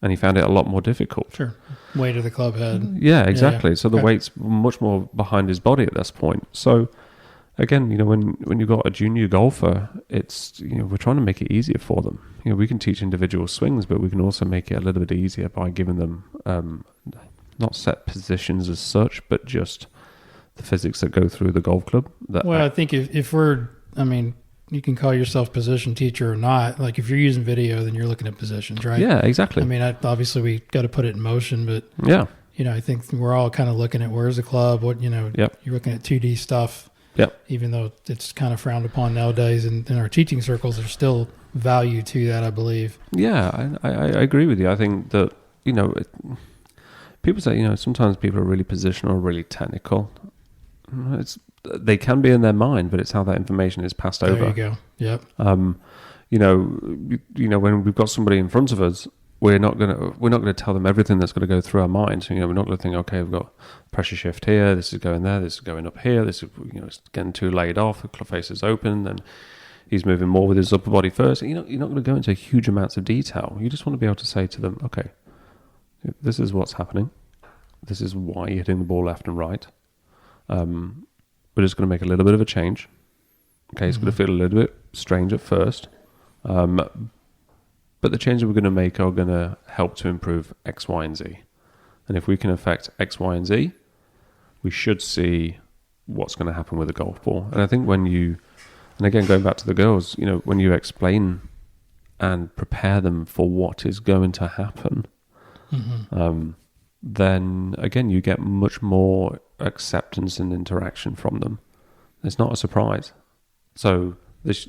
and he found it a lot more difficult. Sure. Weight of the club head. Yeah, exactly. Yeah. So the weight's much more behind his body at this point. So again, when you've got a junior golfer, it's we're trying to make it easier for them. We can teach individual swings, but we can also make it a little bit easier by giving them not set positions as such, but just the physics that go through the golf club. I think if you can call yourself position teacher or not. Like if you're using video, then you're looking at positions, right? Yeah, exactly. Obviously we got to put it in motion, but yeah, I think we're all kind of looking at where's the club, you're looking at 2D stuff. Yep. Even though it's kind of frowned upon nowadays, and in our teaching circles, there's still value to that, I believe. Yeah, I agree with you. I think that, people say, sometimes people are really positional or really technical. They can be in their mind, but it's how that information is passed over. There you go. Yep. When we've got somebody in front of us, we're not gonna tell them everything that's going to go through our mind. We're not going to think, okay, we've got pressure shift here, this is going there, this is going up here, this is it's getting too laid off, the club face is open, and he's moving more with his upper body first. You're not going to go into huge amounts of detail. You just want to be able to say to them, okay, this is what's happening. This is why you're hitting the ball left and right. We're just going to make a little bit of a change. Okay, it's going to feel a little bit strange at first. But the changes we're going to make are going to help to improve X, Y, and Z. And if we can affect X, Y, and Z, we should see what's going to happen with the golf ball. And I think and again, going back to the girls, when you explain and prepare them for what is going to happen, then again, you get much more acceptance and interaction from them. It's not a surprise. So this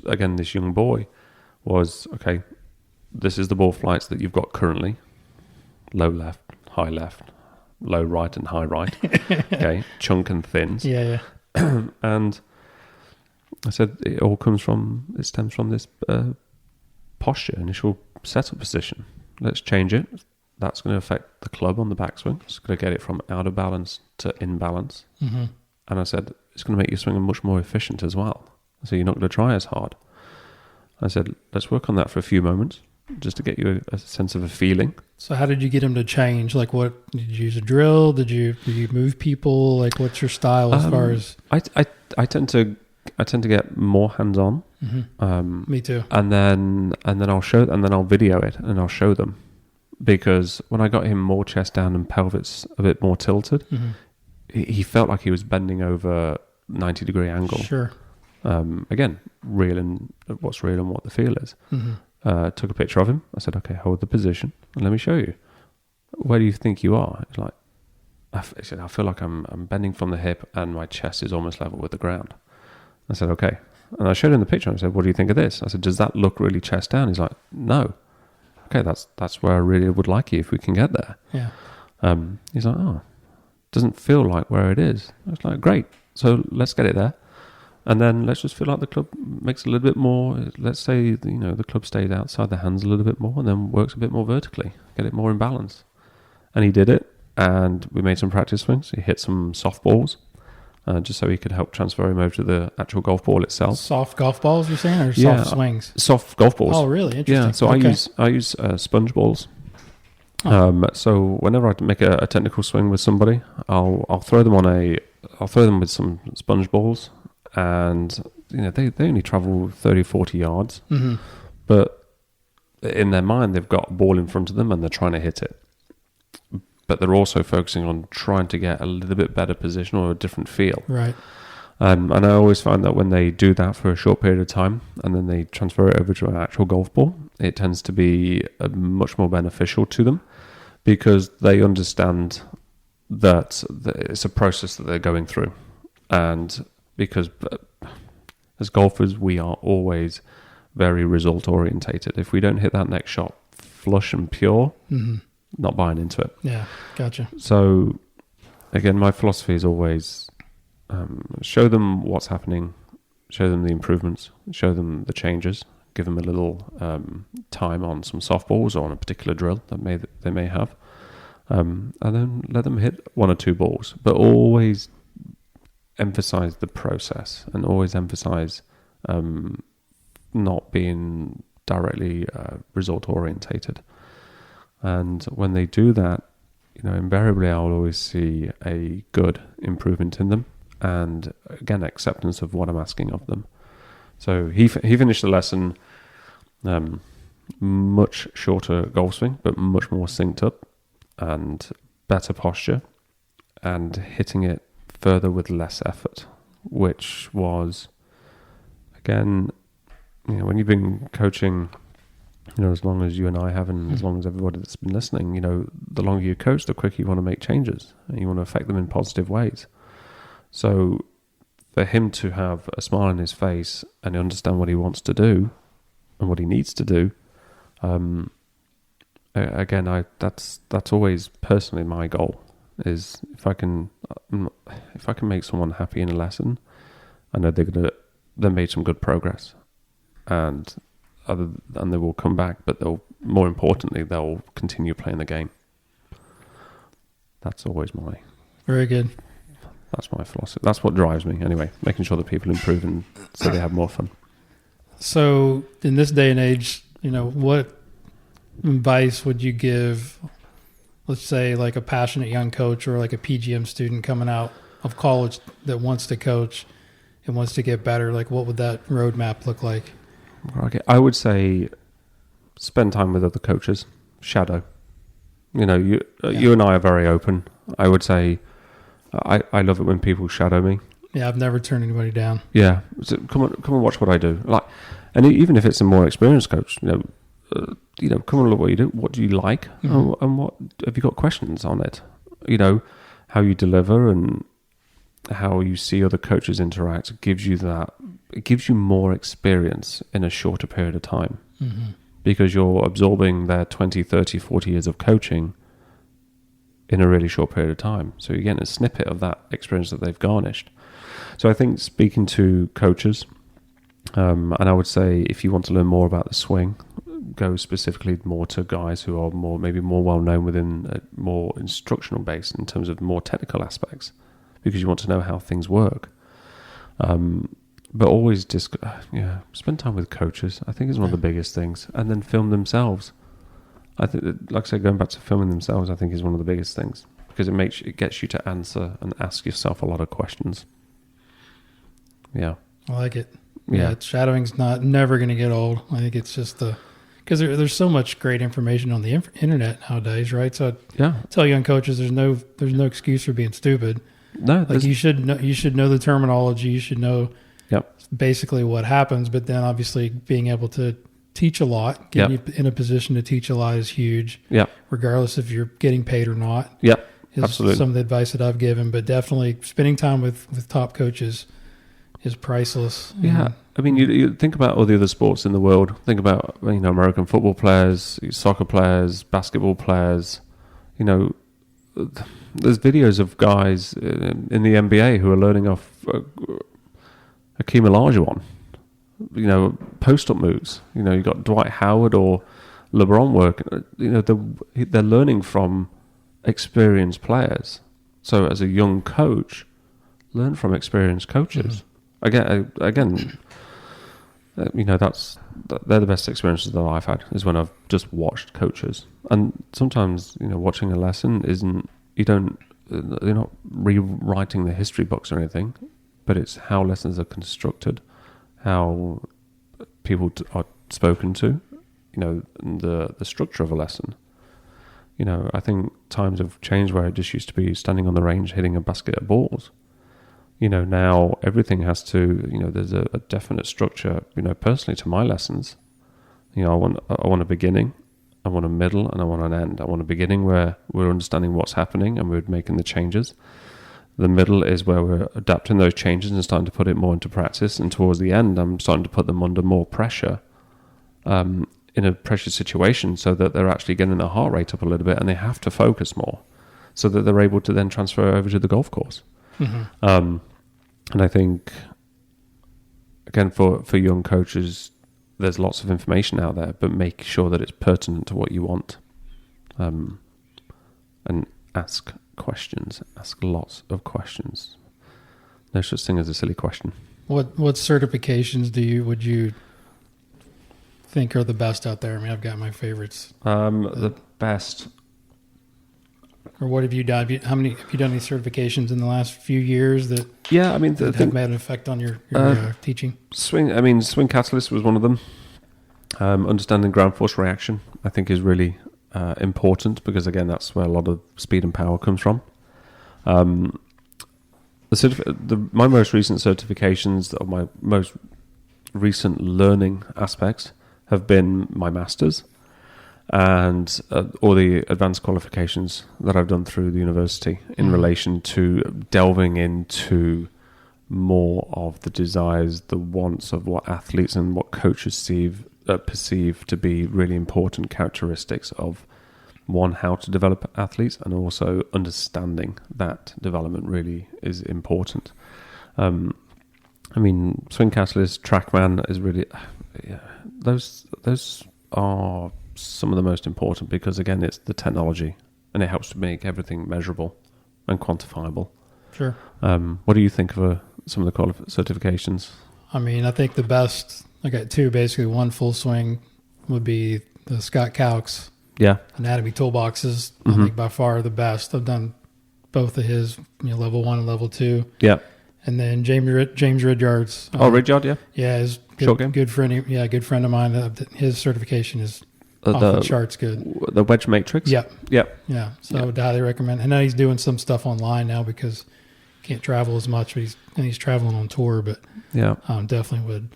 young boy was, okay, this is the ball flights that you've got currently. Low left, low right and high right. Okay, chunk and thins. Yeah. And I said it stems from this posture, initial setup position. Let's change it. That's going to affect the club on the backswing. It's going to get it from out of balance to in balance. And I said, it's going to make your swing much more efficient as well. So you're not going to try as hard. I said, let's work on that for a few moments, just to get you a sense of a feeling. So how did you get him to change? Like, what did you use a drill? Did you move people? Like, what's your style as far as? I tend to get more hands on. Me too. And then I'll video it and I'll show them. Because when I got him more chest down and pelvis a bit more tilted, he felt like he was bending over 90-degree angle. Sure. Again, what's real and what the feel is. Took a picture of him. I said, okay, hold the position and let me show you. Where do you think you are? It's like, he said, I feel like I'm bending from the hip and my chest is almost level with the ground. I said, okay. And I showed him the picture and I said, what do you think of this? I said, does that look really chest down? He's like, no. Okay, that's where I really would like you if we can get there. Yeah. He's like, doesn't feel like where it is. I was like, great. So let's get it there. And then let's just feel like the club makes a little bit more. Let's say, the club stays outside the hands a little bit more and then works a bit more vertically, get it more in balance. And he did it, and we made some practice swings. He hit some soft balls, just so he could help transfer him over to the actual golf ball itself. Soft golf balls, you're saying, or soft swings? Soft golf balls. Oh, really? Interesting. Yeah, so okay. I use sponge balls. So whenever I make a technical swing with somebody, I'll throw them with some sponge balls, and they only travel 30, 40 yards, but in their mind they've got a ball in front of them and they're trying to hit it, but they're also focusing on trying to get a little bit better position or a different feel. Right. And I always find that when they do that for a short period of time and then they transfer it over to an actual golf ball, it tends to be much more beneficial to them, because they understand that it's a process that they're going through. And because as golfers, we are always very result orientated. If we don't hit that next shot flush and pure, not buying into it. Yeah, gotcha. So again, my philosophy is always show them what's happening, show them the improvements, show them the changes, give them a little time on some softballs or on a particular drill that they may have, and then let them hit one or two balls, but always emphasize the process and always emphasize not being directly result orientated. And when they do that, invariably I'll always see a good improvement in them, and again, acceptance of what I'm asking of them. So he finished the lesson, much shorter golf swing, but much more synced up and better posture, and hitting it further with less effort, which was, again, when you've been coaching, as long as you and I have, and as long as everybody that's been listening, the longer you coach, the quicker you want to make changes and you want to affect them in positive ways. So for him to have a smile on his face and understand what he wants to do and what he needs to do, again, that's always personally my goal, is if I can make someone happy in a lesson, I know they made some good progress, and they will come back, but more importantly they'll continue playing the game. That's always very good. That's my philosophy. That's what drives me anyway, making sure that people improve and so they have more fun. So in this day and age, what advice would you give, let's say, like a passionate young coach or like a PGM student coming out of college that wants to coach and wants to get better? Like, what would that roadmap look like? Okay, I would say spend time with other coaches, shadow. You and I are very open. I would say I love it when people shadow me. Yeah, I've never turned anybody down. Yeah, so come and watch what I do. And even if it's a more experienced coach, come and look what you do. What do you like, and what have you got questions on it? How you deliver and how you see other coaches interact gives you that. It gives you more experience in a shorter period of time, because you're absorbing their 20, 30, 40 years of coaching in a really short period of time. So you're getting a snippet of that experience that they've garnished. So I think speaking to coaches, and I would say if you want to learn more about the swing, go specifically more to guys who are maybe more well known within a more instructional base in terms of more technical aspects, because you want to know how things work. But always spend time with coaches. I think is one of the biggest things, and then film themselves. I think that, like I said, going back to filming themselves, I think is one of the biggest things, because it gets you to answer and ask yourself a lot of questions. Yeah, I like it. Yeah, shadowing's never going to get old. I think it's just because there's so much great information on the internet nowadays, right? So I tell young coaches there's no excuse for being stupid. No, you should know the terminology. You should know basically what happens, but then obviously being able to teach a lot, getting you in a position to teach a lot is huge. Yeah, regardless if you're getting paid or not. Yeah, absolutely. Some of the advice that I've given, but definitely spending time with top coaches is priceless. Yeah, I mean, you think about all the other sports in the world. Think about American football players, soccer players, basketball players. There's videos of guys in the NBA who are learning off Hakeem Olajuwon, post-up moves. You got Dwight Howard or LeBron work. They're learning from experienced players. So as a young coach, learn from experienced coaches. Again, they're the best experiences that I've had, is when I've just watched coaches. And sometimes, watching a lesson you're not rewriting the history books or anything, but it's how lessons are constructed, how people are spoken to, the structure of a lesson. I think times have changed where it just used to be standing on the range hitting a basket of balls. Now everything has to, there's a definite structure, personally to my lessons. I want a beginning, I want a middle, and I want an end. I want a beginning where we're understanding what's happening and we're making the changes. The middle is where we're adapting those changes and starting to put it more into practice. And towards the end, I'm starting to put them under more pressure, in a pressure situation, so that they're actually getting their heart rate up a little bit and they have to focus more, so that they're able to then transfer over to the golf course. And I think, again, for young coaches, there's lots of information out there, but make sure that it's pertinent to what you want. And ask questions. Ask lots of questions. No such thing as a silly question. What certifications would you think are the best out there? I mean, I've got my favorites. The best. Or what have you done? Have you done any certifications in the last few years that? Yeah, I mean, that have had an effect on your teaching. Swing Catalyst was one of them. Understanding ground force reaction, I think, is really important, because again, that's where a lot of speed and power comes from. My most recent certifications, or my most recent learning aspects, have been my masters and all the advanced qualifications that I've done through the university in relation to delving into more of the desires, the wants of what athletes and what coaches perceive to be really important characteristics of, one, how to develop athletes, and also understanding that development really is important. Swing Catalyst, TrackMan is really, those are some of the most important, because again, it's the technology and it helps to make everything measurable and quantifiable. Sure. What do you think of some of the certifications? I think the best, I got two basically. One, full swing, would be the Scott Calx anatomy toolboxes. I think by far the best. I've done both of his, level 1 and level 2. Yeah. And then James Ridyard's. Ridyard, yeah. Yeah, his short game. Good friend. Yeah, good friend of mine. His certification is off the charts good. The wedge matrix. Yep. Yep. Yeah. So I would highly recommend. I know he's doing some stuff online now because he can't travel as much, but he's traveling on tour. But definitely would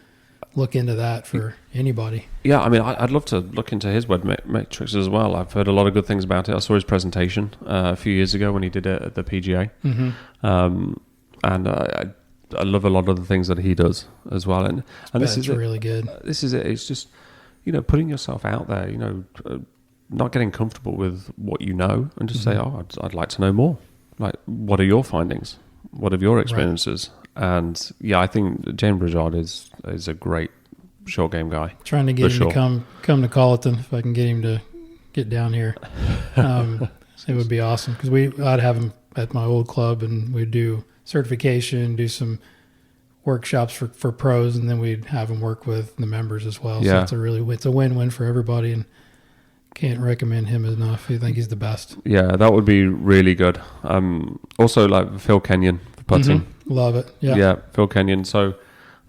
look into that for anybody. Yeah, I'd love to look into his wedge matrix as well. I've heard a lot of good things about it. I saw his presentation a few years ago when he did it at the PGA. And I love a lot of the things that he does as well. And this is really good. This is it. It's just, putting yourself out there, not getting comfortable with what you know, and just say, I'd like to know more. Like, what are your findings? What are your experiences? Right. And I think James Ridyard is a great short game guy. Trying to get him to come to Colleton, if I can get him to get down here. It would be awesome, because I'd have him at my old club, and we'd do certification, do some workshops for pros, and then we'd have him work with the members as well. So it's a win-win for everybody, and can't recommend him enough. I think he's the best. Yeah, that would be really good. Also, like Phil Kenyon for putting. Love it. Yeah, Phil Kenyon. So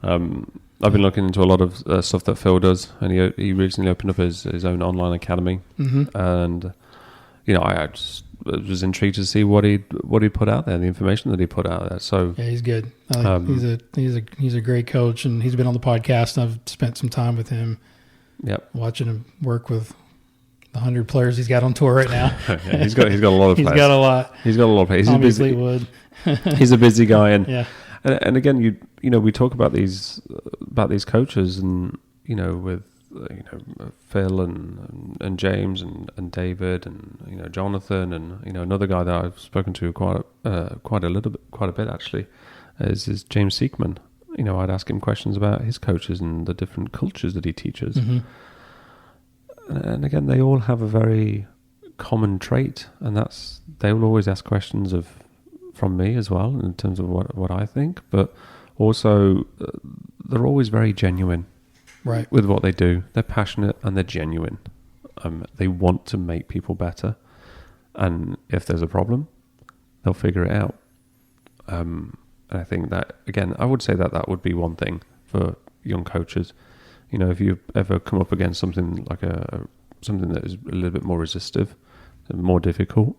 I've been looking into a lot of stuff that Phil does, and he recently opened up his own online academy, and I just was intrigued to see what he put out there, the information that he put out there. So yeah, he's good. He's a great coach, and he's been on the podcast, and I've spent some time with him. Yep, watching him work with the 100 players he's got on tour right now. He's got a lot of players. He's got a lot. He's got a lot of players. Obviously would. He's a busy guy, and and again, we talk about these coaches, and with Phil and James and David and Jonathan, and another guy that I've spoken to quite a bit actually is James Siekman. I'd ask him questions about his coaches and the different cultures that he teaches. And again, they all have a very common trait, and that's they will always ask questions from me as well in terms of what I think, but also they're always very genuine, right, with what they do. They're passionate and they're genuine. They want to make people better, and if there's a problem, they'll figure it out. And I think that, again, I would say that would be one thing for young coaches. If you ever come up against something like something that is a little bit more resistive, more difficult,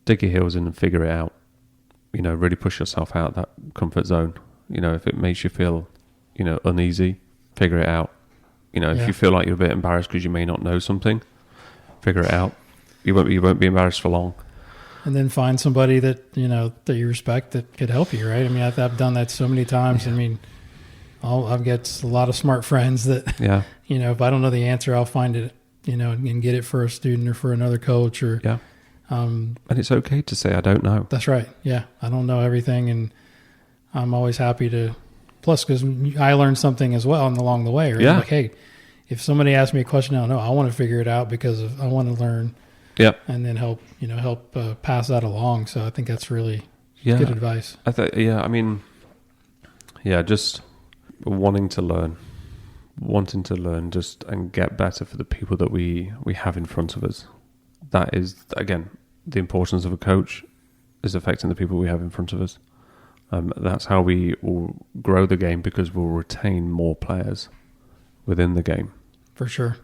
dig your heels in and figure it out. Really push yourself out of that comfort zone. If it makes you feel, uneasy, figure it out. If you feel like you're a bit embarrassed because you may not know something, figure it out. You won't be embarrassed for long. And then find somebody that that you respect that could help you, right? I mean, I've done that so many times. Yeah. I mean, I've got a lot of smart friends that, if I don't know the answer, I'll find it, and get it for a student or for another coach or. Yeah. And it's okay to say, I don't know. That's right. Yeah. I don't know everything. And I'm always happy to, plus, because I learned something as well along the way, right? Yeah. Like, hey, if somebody asks me a question, I don't know, I want to figure it out because I want to learn. Yeah. And then help pass that along. So I think that's really good advice. Just wanting to learn just and get better for the people that we have in front of us. That is, again, the importance of a coach is affecting the people we have in front of us. That's how we will grow the game, because we'll retain more players within the game. For sure.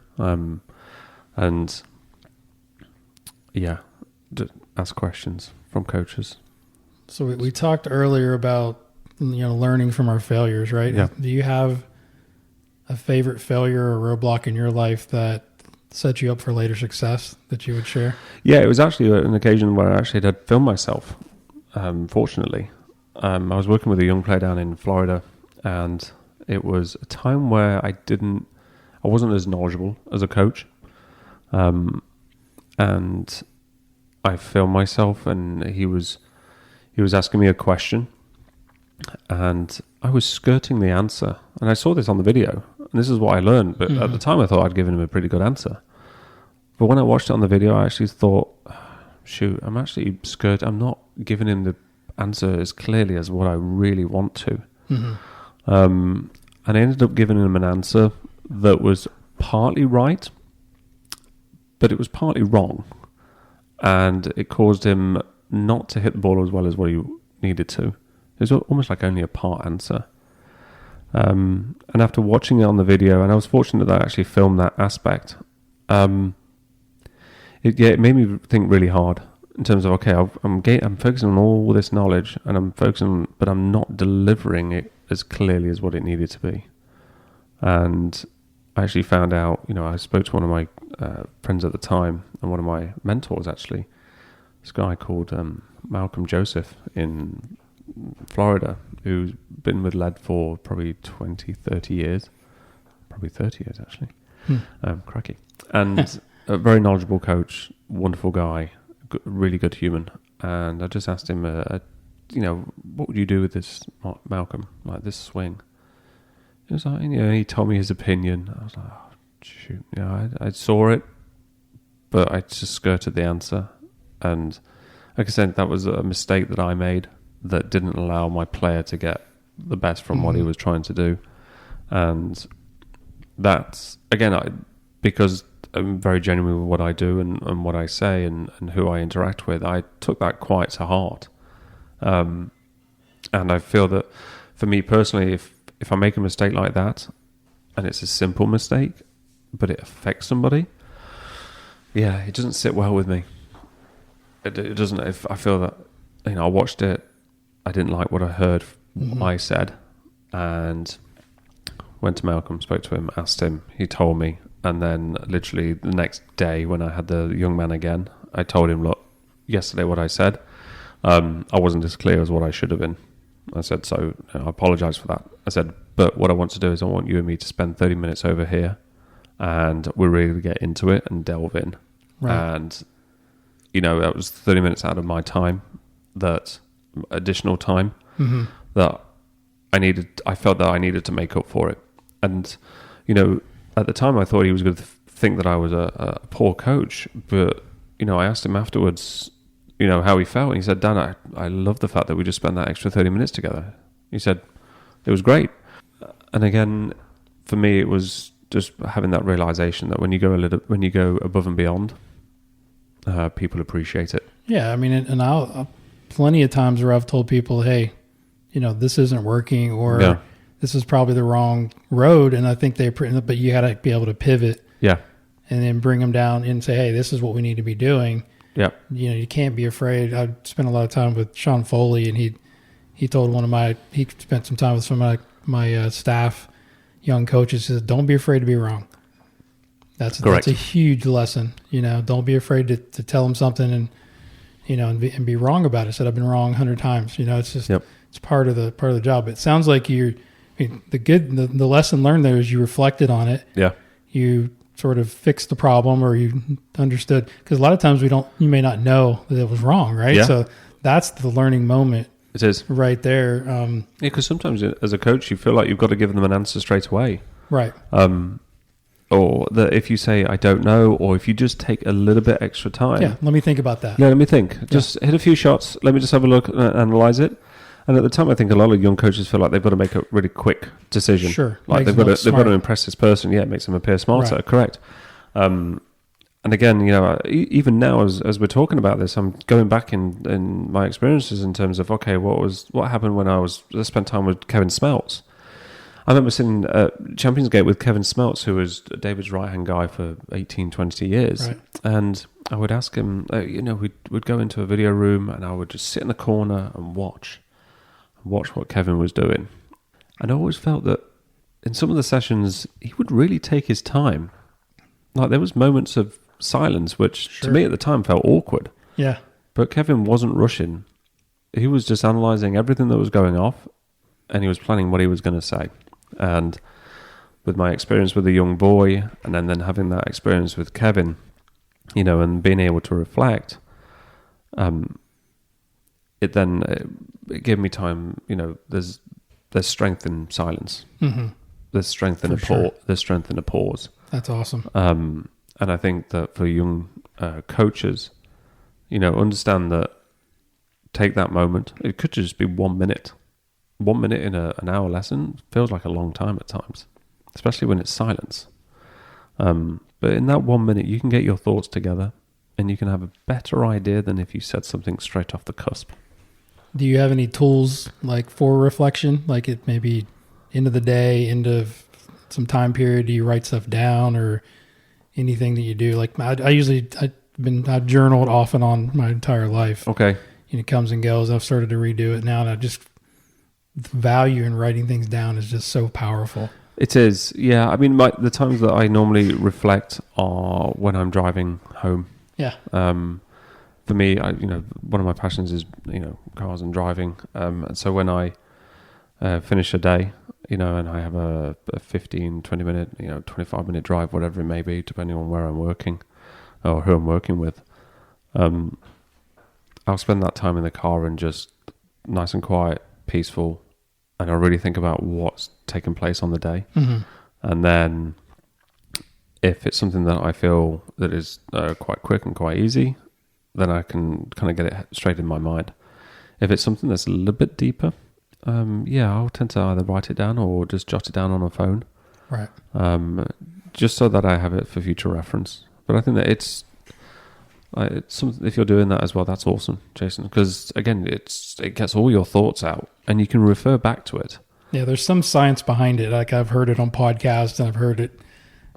Ask questions from coaches. So we talked earlier about learning from our failures, right? Yeah. Do you have a favorite failure or roadblock in your life that set you up for later success that you would share? Yeah, it was actually an occasion where I actually had filmed myself. Fortunately, I was working with a young player down in Florida, and it was a time where I wasn't as knowledgeable as a coach, and I filmed myself, and he was asking me a question, and I was skirting the answer, and I saw this on the video, and this is what I learned. But at the time, I thought I'd given him a pretty good answer. But when I watched it on the video, I actually thought, shoot, I'm actually scared. I'm not giving him the answer as clearly as what I really want to. And I ended up giving him an answer that was partly right, but it was partly wrong. And it caused him not to hit the ball as well as what he needed to. It was almost like only a part answer. And after watching it on the video, and I was fortunate that I actually filmed that aspect, it made me think really hard in terms of, okay, I'm focusing on all this knowledge, and but I'm not delivering it as clearly as what it needed to be. And I actually found out, I spoke to one of my friends at the time, and one of my mentors actually, this guy called Malcolm Joseph in Florida, who's been with Lead for probably 20, 30 years. Probably 30 years, actually. Cracky. And a very knowledgeable coach, wonderful guy, really good human. And I just asked him, what would you do with this, Malcolm, like this swing? He was like, he told me his opinion. I was like, oh, shoot. I saw it, but I just skirted the answer. And like I said, that was a mistake that I made that didn't allow my player to get the best from what he was trying to do. And that's, again, because I'm very genuine with what I do and what I say and who I interact with, I took that quite to heart. And I feel that for me personally, if I make a mistake like that, and it's a simple mistake, but it affects somebody, it doesn't sit well with me. It doesn't. If I feel that, I watched it, I didn't like what I heard, I said, and went to Malcolm, spoke to him, asked him, he told me, and then literally the next day when I had the young man again, I told him, look, yesterday what I said, I wasn't as clear as what I should have been. I said, so I apologize for that. I said, but what I want to do is I want you and me to spend 30 minutes over here, and we're really going to get into it and delve in. Right. And, that was 30 minutes out of my time, that additional time that I felt that I needed to make up for it. And, you know, at the time I thought he was going to think that I was a poor coach, but, you know, I asked him afterwards, you know, how he felt, and he said, Dan, I love the fact that we just spent that extra 30 minutes together. He said, it was great. And again, for me, it was just having that realization that when you go above and beyond, people appreciate it. Yeah, I mean, and I'll plenty of times where I've told people, hey, you know, this isn't working, or this is probably the wrong road, and I think but you got to be able to pivot. Yeah. And then bring them down and say, hey, this is what we need to be doing. Yeah. You know, you can't be afraid. I spent a lot of time with Sean Foley, and he told he spent some time with some of my staff, young coaches, says, don't be afraid to be wrong. That's a huge lesson. You know, don't be afraid to tell them something and, you know, and be wrong about it. Said, I've been wrong 100 times. You know, it's just, it's part of the job. It sounds like the lesson learned there is you reflected on it. Yeah. You sort of fixed the problem, or you understood, because a lot of times you may not know that it was wrong, right? Yeah. So that's the learning moment. It is right there. Yeah, because sometimes as a coach, you feel like you've got to give them an answer straight away, right? Or that if you say I don't know, or if you just take a little bit extra time, let me think about that. Yeah, let me think. Just hit a few shots. Let me just have a look and analyze it. And at the time, I think a lot of young coaches feel like they've got to make a really quick decision. Sure. Like they've got to impress this person. Yeah, it makes them appear smarter. Right. Correct. And again, you know, even now as we're talking about this, I'm going back in my experiences in terms of, okay, what happened when I spent time with Kevin Smeltz. I remember sitting at Champions Gate with Kevin Smeltz, who was David's right-hand guy for 18, 20 years. Right. And I would ask him, you know, we'd go into a video room and I would just sit in the corner and watch what Kevin was doing. And I always felt that in some of the sessions, he would really take his time. Like there was moments of silence, which to me at the time felt awkward. Yeah. But Kevin wasn't rushing. He was just analysing everything that was going off, and he was planning what he was going to say. And with my experience with a young boy, and then having that experience with Kevin, you know, and being able to reflect, it gave me time. You know, there's strength in silence. Mm-hmm. There's strength in There's strength in a pause. That's awesome. And I think that for young coaches, you know, understand that. Take that moment. It could just be 1 minute. 1 minute in an hour lesson feels like a long time at times, especially when it's silence. But in that 1 minute, you can get your thoughts together, and you can have a better idea than if you said something straight off the cusp. Do you have any tools like for reflection? Like it maybe end of the day, end of some time period, do you write stuff down or anything that you do? Like I've journaled off and on my entire life. Okay. And it comes and goes. I've started to redo it now, and the value in writing things down is just so powerful. It is, yeah. I mean, the times that I normally reflect are when I'm driving home. Yeah. For me, one of my passions is, you know, cars and driving. And so when I finish a day, you know, and I have a 15, 20 minute, you know, 25 minute drive, whatever it may be, depending on where I'm working or who I'm working with, I'll spend that time in the car and just nice and quiet, peaceful, and I'll really think about what's taken place on the day. Mm-hmm. And then if it's something that I feel that is quite quick and quite easy, then I can kind of get it straight in my mind. If it's something that's a little bit deeper, I'll tend to either write it down or just jot it down on a phone. Right. Just so that I have it for future reference. But I think that it's something, if you're doing that as well, that's awesome, Jason, because again, it gets all your thoughts out and you can refer back to it. Yeah, there's some science behind it. Like I've heard it on podcasts and I've heard it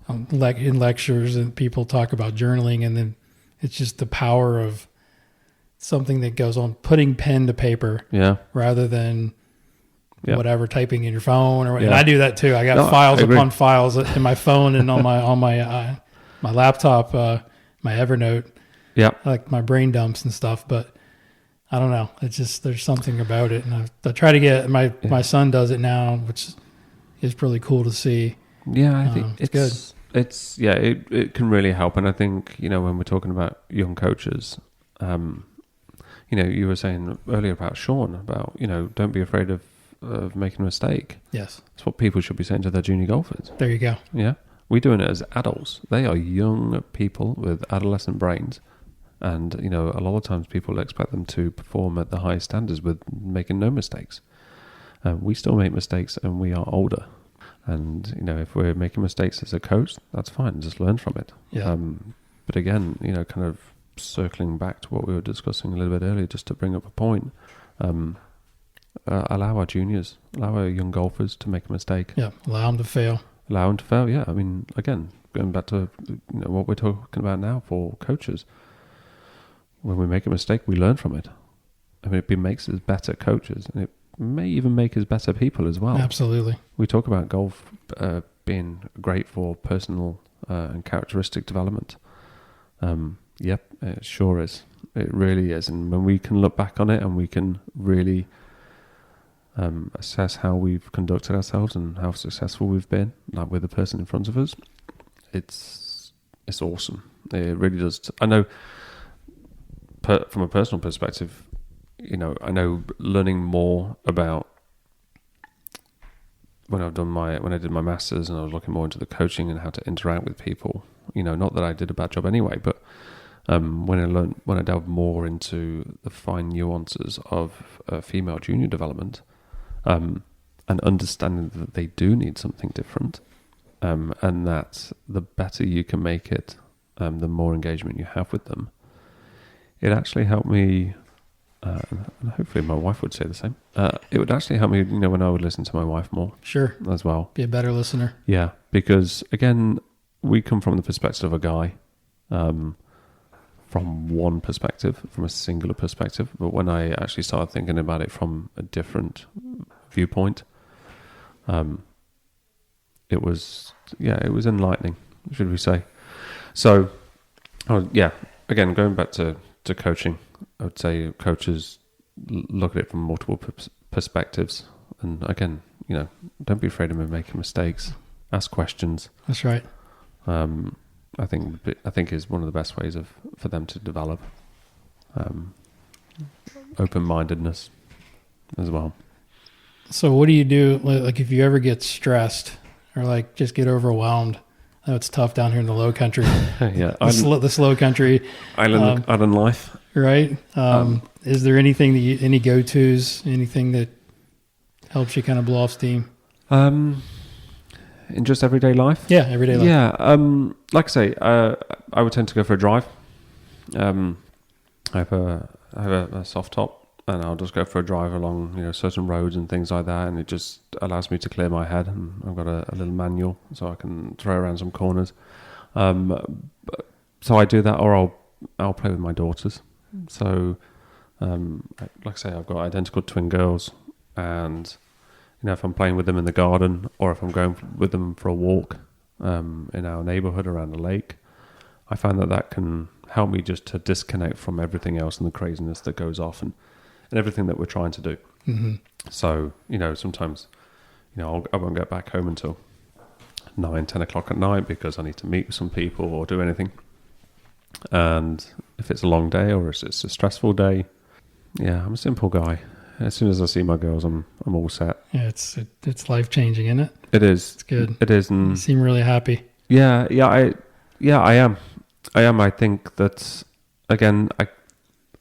in lectures, and people talk about journaling, and then it's just the power of something that goes on, putting pen to paper, rather than whatever, typing in your phone or and I do that too. I got files upon files in my phone and on my laptop, my Evernote. Yeah, like my brain dumps and stuff, but I don't know. It's just there's something about it, and I try to get my son does it now, which is really cool to see. Yeah, I think it's good. It can really help, and I think, you know, when we're talking about young coaches, you know, you were saying earlier about Sean, about, you know, don't be afraid of of making a mistake. Yes. That's what people should be saying to their junior golfers. There you go. Yeah. We're doing it as adults. They are young people with adolescent brains. And, you know, a lot of times people expect them to perform at the highest standards with making no mistakes. We still make mistakes and we are older. And, you know, if we're making mistakes as a coach, that's fine. Just learn from it. Yeah. But again, you know, kind of circling back to what we were discussing a little bit earlier, just to bring up a point, allow our juniors, allow our young golfers to make a mistake. Yeah, allow them to fail. Allow them to fail, yeah. I mean, again, going back to what we're talking about now for coaches, when we make a mistake, we learn from it. I mean, it makes us better coaches, and it may even make us better people as well. Absolutely. We talk about golf being great for personal and characteristic development. Yep, it sure is. It really is. And when we can look back on it and we can really assess how we've conducted ourselves and how successful we've been, like with the person in front of us, it's awesome. It really does. I know from a personal perspective, you know, I know learning more about when I did my masters and I was looking more into the coaching and how to interact with people, you know, not that I did a bad job anyway, but when I delved more into the fine nuances of female junior development, and understanding that they do need something different, and that the better you can make it, the more engagement you have with them, it actually helped me, and hopefully my wife would say the same. It would actually help me, you know, when I would listen to my wife more. Sure. As well. Be a better listener. Yeah, because again, we come from the perspective of a guy, from one perspective, from a singular perspective. But when I actually started thinking about it from a different viewpoint, it was enlightening, should we say. So, again, going back to coaching, I would say coaches look at it from multiple perspectives. And again, you know, don't be afraid of making mistakes. Ask questions. That's right. I think is one of the best ways for them to develop open-mindedness as well. So what do you do, like if you ever get stressed or like just get overwhelmed? I know it's tough down here in the low country. Yeah, the slow country. Island life. Right. Is there anything any go-tos, anything that helps you kind of blow off steam? In just everyday life? Yeah, everyday life. Yeah, like I say, I would tend to go for a drive. I have a soft top, and I'll just go for a drive along, you know, certain roads and things like that, and it just allows me to clear my head. And I've got a little manual, so I can throw around some corners. So I do that, or I'll play with my daughters. So, like I say, I've got identical twin girls, and you know, if I'm playing with them in the garden or if I'm going with them for a walk in our neighborhood around the lake, I find that can help me just to disconnect from everything else and the craziness that goes off and everything that we're trying to do. Mm-hmm. So, you know, sometimes, you know, I won't get back home until 9, 10 o'clock at night because I need to meet with some people or do anything. And if it's a long day or if it's a stressful day, yeah, I'm a simple guy. As soon as I see my girls, I'm all set. Yeah, it's life changing, isn't it? It is. It's good. It is. And you seem really happy. Yeah, I am. I think that again,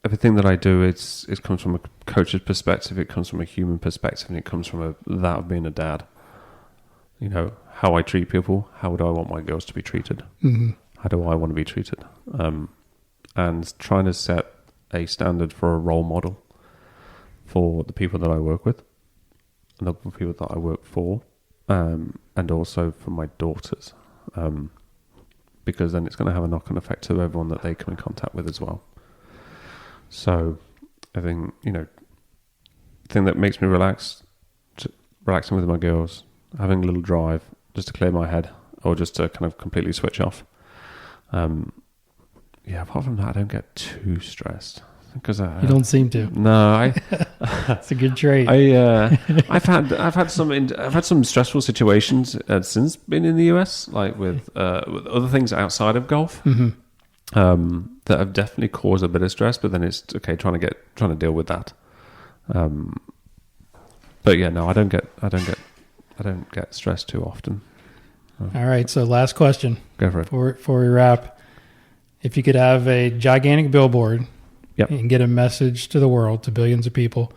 everything that I do, it comes from a coach's perspective. It comes from a human perspective, and it comes from that of being a dad. You know, how I treat people. How do I want my girls to be treated? Mm-hmm. How do I want to be treated? And trying to set a standard for a role model for the people that I work with, and the people that I work for, and also for my daughters, because then it's going to have a knock-on effect to everyone that they come in contact with as well. So I think, you know, the thing that makes me relaxing with my girls, having a little drive just to clear my head or just to kind of completely switch off. Apart from that, I don't get too stressed. Because you don't seem to. No, it's a good trait. I've had some stressful situations since being in the US, like with other things outside of golf, mm-hmm. That have definitely caused a bit of stress. But then it's okay trying to deal with that. But But yeah, no, I don't get stressed too often. All right, so last question. Go for it. Before we wrap. If you could have a gigantic billboard and get a message to the world, to billions of people,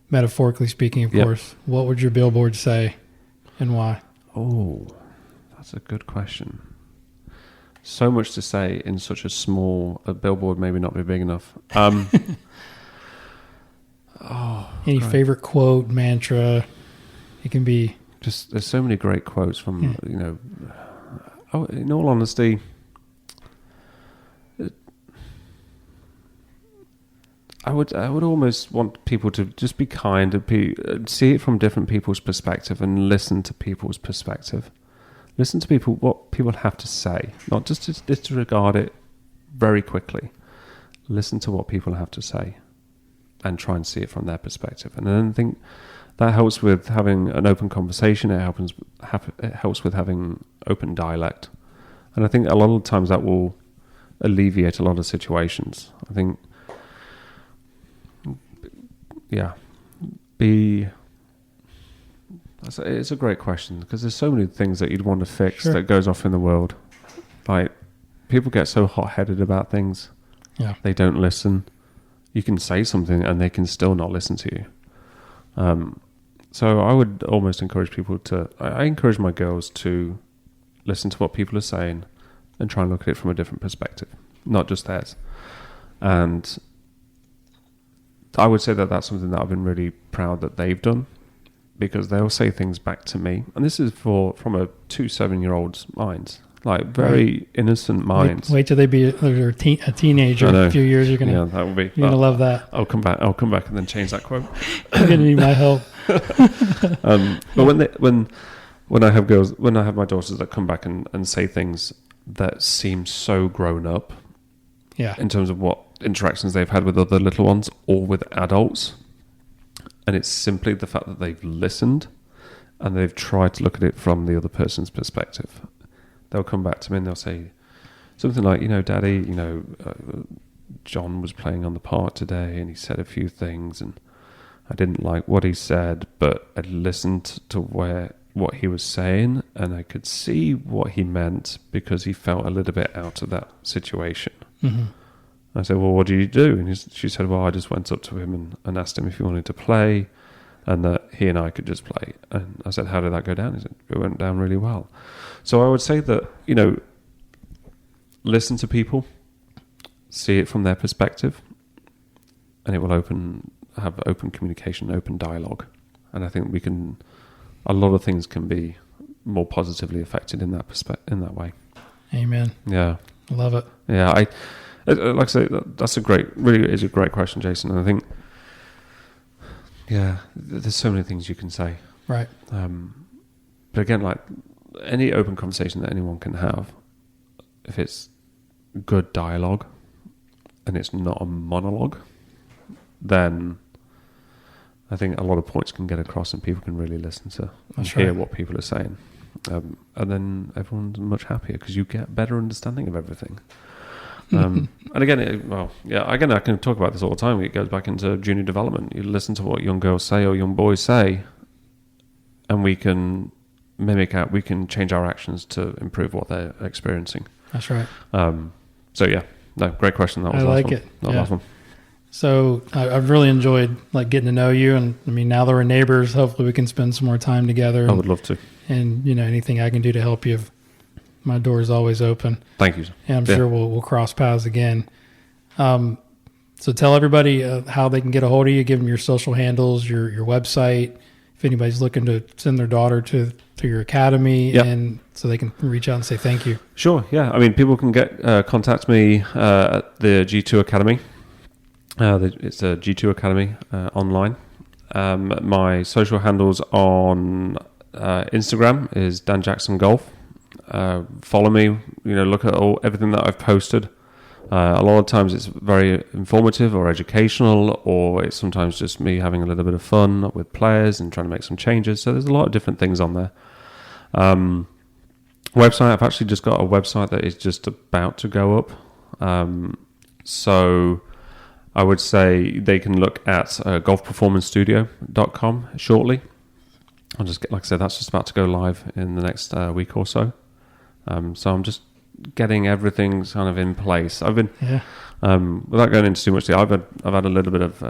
metaphorically speaking, of course, what would your billboard say and why? Oh, that's a good question. So much to say in such a billboard, maybe not be big enough. Any favorite quote, mantra? It can be... Just, there's so many great quotes from, in all honesty... I would almost want people to just be kind and see it from different people's perspective and listen to people's perspective. Listen to what people have to say, not just to disregard it very quickly. Listen to what people have to say and try and see it from their perspective. And then I think that helps with having an open conversation. It helps with having open dialect. And I think a lot of times that will alleviate a lot of situations. I think... it's a great question because there's so many things that you'd want to fix that goes off in the world. Like, people get so hot-headed about things. Yeah. They don't listen. You can say something and they can still not listen to you. So I would almost encourage people I encourage my girls to listen to what people are saying and try and look at it from a different perspective, not just theirs. And I would say that that's something that I've been really proud that they've done, because they'll say things back to me. And this is from a 2 7-year-old's minds, like very innocent minds. Wait till they be a teenager in a few years. You're gonna love that. I'll come back and then change that quote. You're gonna need my help. But when I have my daughters that come back and say things that seem so grown up, in terms of what interactions they've had with other little ones or with adults, and it's simply the fact that they've listened and they've tried to look at it from the other person's perspective. They'll come back to me and they'll say something like, Daddy, John was playing on the park today and he said a few things and I didn't like what he said, but I listened to what he was saying and I could see what he meant because he felt a little bit out of that situation. Mm-hmm. I said, well, what did you do? And she said, well, I just went up to him and asked him if he wanted to play and that he and I could just play. And I said, how did that go down? He said, it went down really well. So I would say that, listen to people, see it from their perspective, and it will have open communication, open dialogue. And I think a lot of things can be more positively affected in that way. Amen. Yeah. Love it. Yeah. Like I say, that's really is a great question, Jason. And I think, there's so many things you can say. Right. But again, like any open conversation that anyone can have, if it's good dialogue and it's not a monologue, then I think a lot of points can get across and people can really listen to and hear what people are saying. And then everyone's much happier because you get better understanding of everything. And again, I can talk about this all the time. It goes back into junior development. You listen to what young girls say or young boys say, and we can mimic out. We can change our actions to improve what they're experiencing. That's right. Great question. That was I last like one. it. Last one. So I've really enjoyed getting to know you, and I mean, now that we're neighbors, hopefully we can spend some more time together. I would love to. And anything I can do to help you, my door is always open. Thank you. And I'm sure we'll cross paths again. So tell everybody how they can get a hold of you. Give them your social handles, your website. If anybody's looking to send their daughter to your academy, and so they can reach out and say thank you. Sure. Yeah. I mean, people can contact me at the G2 Academy. It's a G2 Academy online. My social handles on Instagram is Dan Jackson Golf. Follow me. Look at everything that I've posted. A lot of times it's very informative or educational, or it's sometimes just me having a little bit of fun with players and trying to make some changes. So there's a lot of different things on there. Website, I've actually just got a website that is just about to go up. So I would say they can look at golfperformancestudio.com shortly. I'll just get, like I said, that's just about to go live in the next week or so. So I'm just getting everything kind of in place. I've been, without going into too much, I've had a little bit of,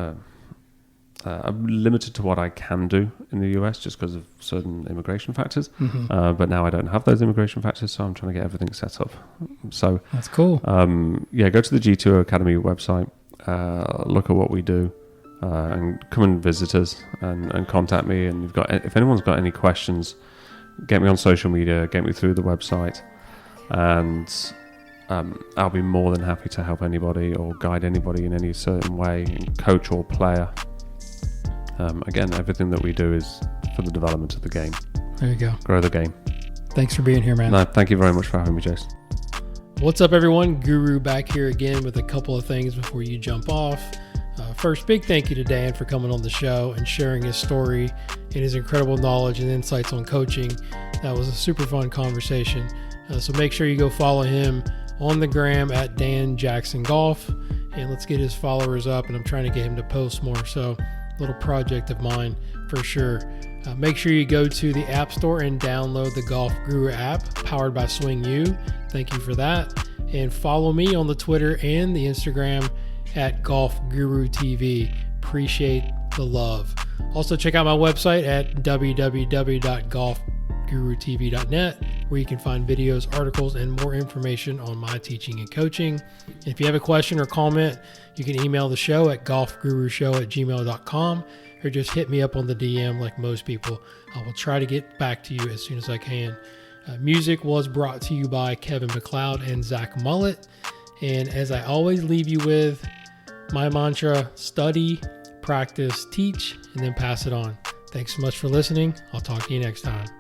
I'm limited to what I can do in the US just because of certain immigration factors. But now I don't have those immigration factors, so I'm trying to get everything set up. So that's cool. Go to the G2 Academy website, look at what we do, and come and visit us and contact me. And if anyone's got any questions, get me on social media, get me through the website, and I'll be more than happy to help anybody or guide anybody in any certain way, coach or player. Again, everything that we do is for the development of the game. There you go. Grow the game. Thanks for being here, man. No, thank you very much for having me, Jason. What's up, everyone? Guru back here again with a couple of things before you jump off. First, big thank you to Dan for coming on the show and sharing his story and his incredible knowledge and insights on coaching. That was a super fun conversation. So make sure you go follow him on the gram at Dan Jackson Golf, and let's get his followers up. And I'm trying to get him to post more. So little project of mine for sure. Make sure you go to the App Store and download the Golf Guru app powered by Swing U. Thank you for that. And follow me on the Twitter and the Instagram at Golf Guru TV. Appreciate the love. Also check out my website at www.golfgurutv.net, where you can find videos, articles, and more information on my teaching and coaching. If you have a question or comment, you can email the show at golfgurushow@gmail.com, or just hit me up on the DM like most people. I will try to get back to you as soon as I can. Music was brought to you by Kevin MacLeod and Zach Mullet. And as I always leave you with my mantra, study, practice, teach, and then pass it on. Thanks so much for listening. I'll talk to you next time.